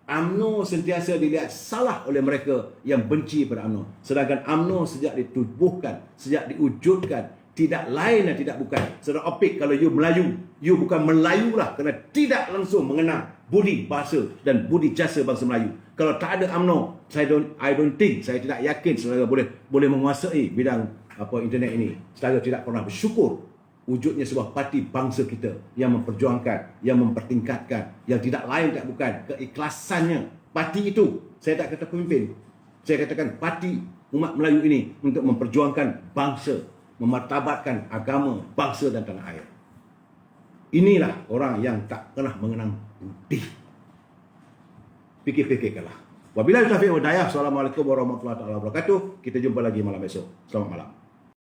UMNO sentiasa dilihat salah oleh mereka yang benci pada UMNO. Sedangkan UMNO sejak ditubuhkan, sejak diwujudkan, tidak lain dan tidak bukan. Saudara Opik, kalau you Melayu, you bukan Melayu lah kerana tidak langsung mengenal budi bahasa dan budi jasa bangsa Melayu. Kalau tak ada UMNO, I don't think, saya tidak yakin saudara boleh menguasai bidang internet ini. Saudara tidak pernah bersyukur wujudnya sebuah parti bangsa kita yang memperjuangkan, yang mempertingkatkan, yang tidak lain tak bukan keikhlasannya. Parti itu, saya tak kata pemimpin, saya katakan parti umat Melayu ini untuk memperjuangkan bangsa, memartabatkan agama, bangsa dan tanah air. Inilah orang yang tak pernah mengenang budi. Fikir-fikirkanlah. Wabillahi taufiq wal hidayah. Assalamualaikum warahmatullahi wabarakatuh. Kita jumpa lagi malam esok. Selamat malam.